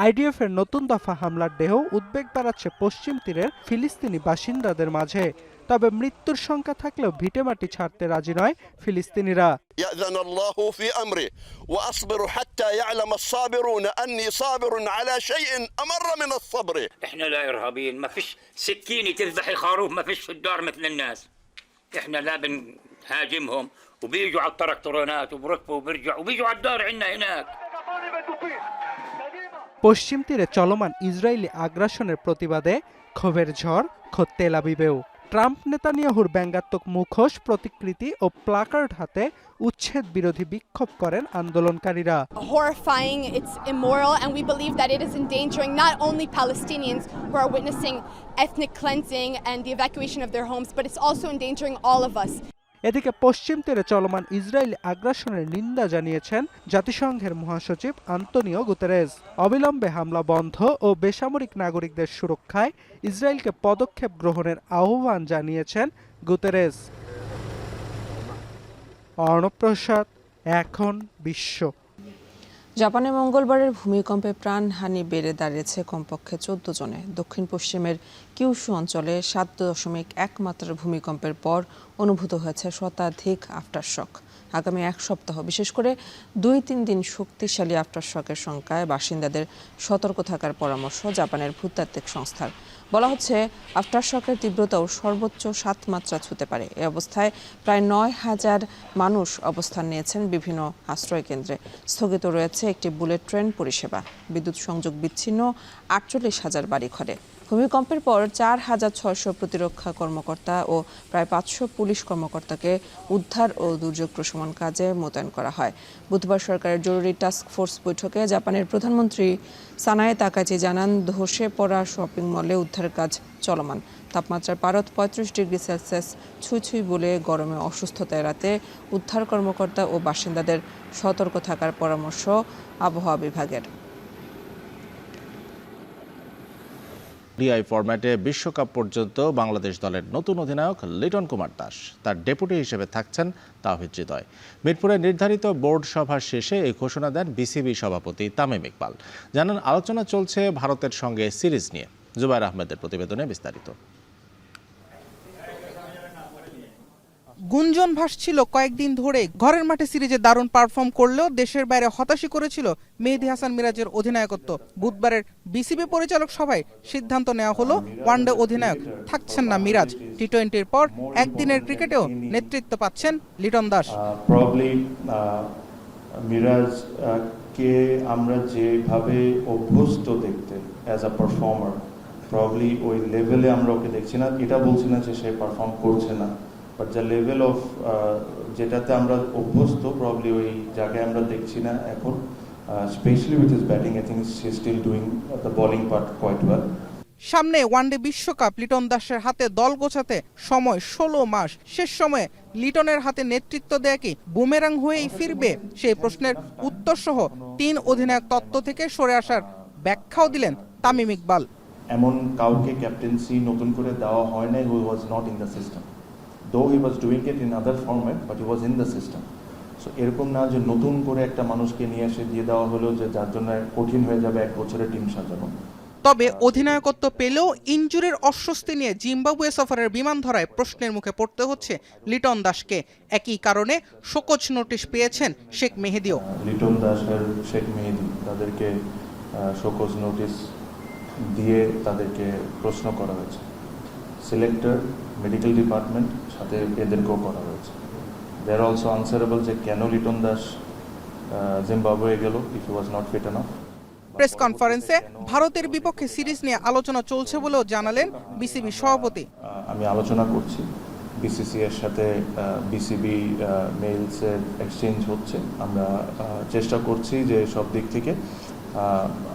[SPEAKER 16] IDF এর নতুন দফা হামলার দেহ উদ্বেগ বাড়াচ্ছে পশ্চিম তীরের ফিলিস্তিনি বাসিন্দাদের মাঝে। তবে মৃত্যুর সংখ্যা থাকলেও ভিটেমাটি ছাড়তে রাজি নয় ফিলিস্তিনিরা।
[SPEAKER 11] يأذن الله في أمره وأصبر حتى يعلم الصابرون أني صابر على شيء أمر من الصبر.
[SPEAKER 17] إحنا لا إرهابيين، ما فيش سكينة تذبح الخروف، ما فيش في الدار مثل الناس. إحنا لا بنهاجمهم وبيجوا على التراكتورات وبركبوا وبيرجعوا وبيجوا على الدار عندنا هناك.
[SPEAKER 16] পশ্চিম তীরে চলমান ইসরায়েলি আগ্রাসনের প্রতিবাদে ক্ষোভের ঝড় খোদ তেল আবিবেও। ট্রাম্প নেতানিয়াহুর ব্যঙ্গাত্মক মুখোশ, প্রতিকৃতি ও প্লাকার্ড হাতে উচ্ছেদ বিরোধী বিক্ষোভ করেন আন্দোলনকারীরা।
[SPEAKER 18] Horrifying, it's immoral, and we believe that it is endangering not only Palestinians who are witnessing ethnic cleansing and the evacuation of their homes, but it's also endangering all of us.
[SPEAKER 16] এদিকে পশ্চিম তীরে চলমান Israeli আগ্রাসনের নিন্দা জানিয়েছেন জাতিসংঘের মহাসচিব Antonio Guterres. অবিলম্বে হামলা বন্ধ ও বেসামরিক নাগরিকদের সুরক্ষায় ইসরায়েলকে পদক্ষেপ গ্রহণের আহ্বান জানিয়েছেন গুতেরেস। অর্ণব প্রসাদ, এখন বিশ্ব।
[SPEAKER 1] জাপানে মঙ্গলবারের ভূমিকম্পে প্রাণহানি বেড়ে দাঁড়িয়েছে কমপক্ষে 14 জনে। দক্ষিণ পশ্চিমের কিউশু অঞ্চলে 7.1 মাত্রার ভূমিকম্পের পর অনুভূত হয়েছে শতাধিক আফটারশক। আগামী এক সপ্তাহ, বিশেষ করে 2-3 দিন শক্তিশালী আফটারশকের সংখ্যায় বাসিন্দাদের সতর্ক থাকার পরামর্শ জাপানের ভূতাত্ত্বিক সংস্থার। বলা হচ্ছে আফটারশকের তীব্রতাও সর্বোচ্চ 7 মাত্রা ছুঁতে পারে। এ অবস্থায় প্রায় 9,000 মানুষ অবস্থান নিয়েছেন বিভিন্ন আশ্রয় কেন্দ্রে। স্থগিত রয়েছে একটি বুলেট ট্রেন পরিষেবা। বিদ্যুৎ সংযোগ বিচ্ছিন্ন 48,000 বাড়িঘরে। ভূমিকম্পের পর 4,600 প্রতিরক্ষা কর্মকর্তা ও প্রায় 500 পুলিশ কর্মকর্তাকে উদ্ধার ও দুর্যোগ প্রশমন কাজে মোতায়েন করা হয়। বুধবার সরকারের জরুরি টাস্ক ফোর্স বৈঠকে জাপানের প্রধানমন্ত্রী সানায়ে তাকাইচি জানান, ধসে পড়া শপিং মলে উদ্ধার কাজ চলমান। তাপমাত্রার পারদ 35 ডিগ্রি সেলসিয়াস ছুঁই বলে গরমে অসুস্থতা এড়াতে উদ্ধার কর্মকর্তা ও বাসিন্দাদের সতর্ক থাকার পরামর্শ আবহাওয়া বিভাগের।
[SPEAKER 2] ডিআই ফরম্যাটে বিশ্বকাপ পর্যন্ত বাংলাদেশ দলের নতুন অধিনায়ক লিটন কুমার দাস। তার ডেপুটি হিসেবে থাকছেন তাওহিদ হৃদয়। মিরপুরে নির্ধারিত বোর্ড সভা শেষে এই ঘোষণা দেন বিসিবি সভাপতি তামিম ইকবাল। জানান, আলোচনা চলছে ভারতের সঙ্গে সিরিজ নিয়ে। জুবায়ের আহমেদের প্রতিবেদনে বিস্তারিত।
[SPEAKER 19] গুঞ্জন ভাসছিল কয়েকদিন ধরে ঘরের মাঠে সিরিজে দারুণ পারফর্ম করলেও দেশের বাইরে হতাশই করেছিল মেহেদী হাসান মিরাজের অধিনায়কত্ব। বুধবারের বিসিবি পরিচালক সভায় সিদ্ধান্ত নেওয়া হলো ওয়ানডে অধিনায়ক থাকছেন না মিরাজ। টি-20-র পর একদিনের ক্রিকেটেও নেতৃত্ব পাচ্ছেন লিটন দাস।
[SPEAKER 20] মিরাজ কে আমরা যেভাবে অভ্যস্ত দেখতে অ্যাজ আ পারফর্মার, প্রবলি ওই লেভেলে আমরা ওকে দেখছি না। এটা বলছি না যে সে পারফর্ম করছে না, বাট দ্য লেভেল অফ যেটাতে আমরা অভ্যস্ত প্রবলি ওই জায়গায় আমরা দেখছি না এখন। Specially with his batting, I think she is still doing the bowling part quite well.
[SPEAKER 19] সামনে ওয়ানডে বিশ্বকাপ, লিটন দাসের হাতে দল গোছাতে সময় 16 মাস। শেষ সময়ে লিটনের হাতে নেতৃত্ব দেয়া কি বুমেরাং হয়েই ফিরবে? সেই প্রশ্নের উত্তর সহ 3 অধিনায়ক তত্ত্ব থেকে সরে আসার ব্যাখ্যাও দিলেন তামিম ইকবাল।
[SPEAKER 20] এমন কাউকে ক্যাপ্টেন্সি নতুন করে দেওয়া হয় না who was not in the system. Though he was doing it in other format, but he was in the system. So এরকম না যে নতুন করে একটা মানুষকে নিয়ে এসে দিয়ে দেওয়া হলো যে যার জন্য কঠিন হয়ে যাবে 1 বছরের টিম সাজানো।
[SPEAKER 19] তবে অধিনায়কত্ব পেলেও ইনজুরির অস্বস্তি নিয়ে জিম্বাবুয়ে সফরের বিমান ধরায় প্রশ্নের মুখে পড়তে হচ্ছে লিটন দাসকে। একই কারণে শোকজ নোটিশ পেয়েছেন শেখ মেহেদিও।
[SPEAKER 20] লিটন দাস আর শেখ মেহেদি তাদেরকে শোকজ নোটিশ দিয়ে তাদেরকে প্রশ্ন করা হয়েছে। সিলেক্টর, মেডিকেল ডিপার্টমেন্ট সাথে এদেরকেও করা হয়েছে। দে আর অলসো আনসারেবল যে কেন লিটন দাস জিম্বাবুয়ে গেল if he was not fit enough.
[SPEAKER 19] Press কনফারেন্সে ভারতের বিপক্ষে সিরিজ নিয়ে আলোচনা চলছে বলেও জানালেন বিসিবি সভাপতি।
[SPEAKER 20] আমি আলোচনা করছি বিসিসি এর সাথে, বিসিবি মেইলসের এক্সচেঞ্জ হচ্ছে। আমরা চেষ্টা করছি যে সব দিক থেকে,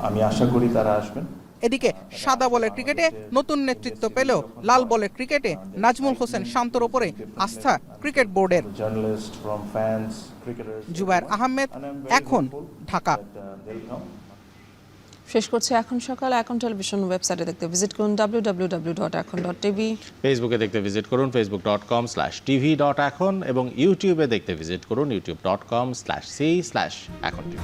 [SPEAKER 20] আমি আশা করি তারা আসবেন।
[SPEAKER 19] এদিকে সাদা বলের ক্রিকেটে নতুন নেতৃত্ব পেলেও লাল বলের ক্রিকেটে নাজমুল হোসেন শান্তর ওপরে আস্থা ক্রিকেট বোর্ডের। জুবায়ের আহমেদ, এখন, ঢাকা।
[SPEAKER 1] শেষ করছে এখন সকাল। এখন টেলিভিশন ওয়েবসাইটে দেখতে ভিজিট করুন www.ekon.tv।
[SPEAKER 2] ফেসবুকে দেখতে ভিজিট করুন facebook.com/tv.ekon এবং ইউটিউবে দেখতে ভিজিট করুন youtube.com/c/ekontv।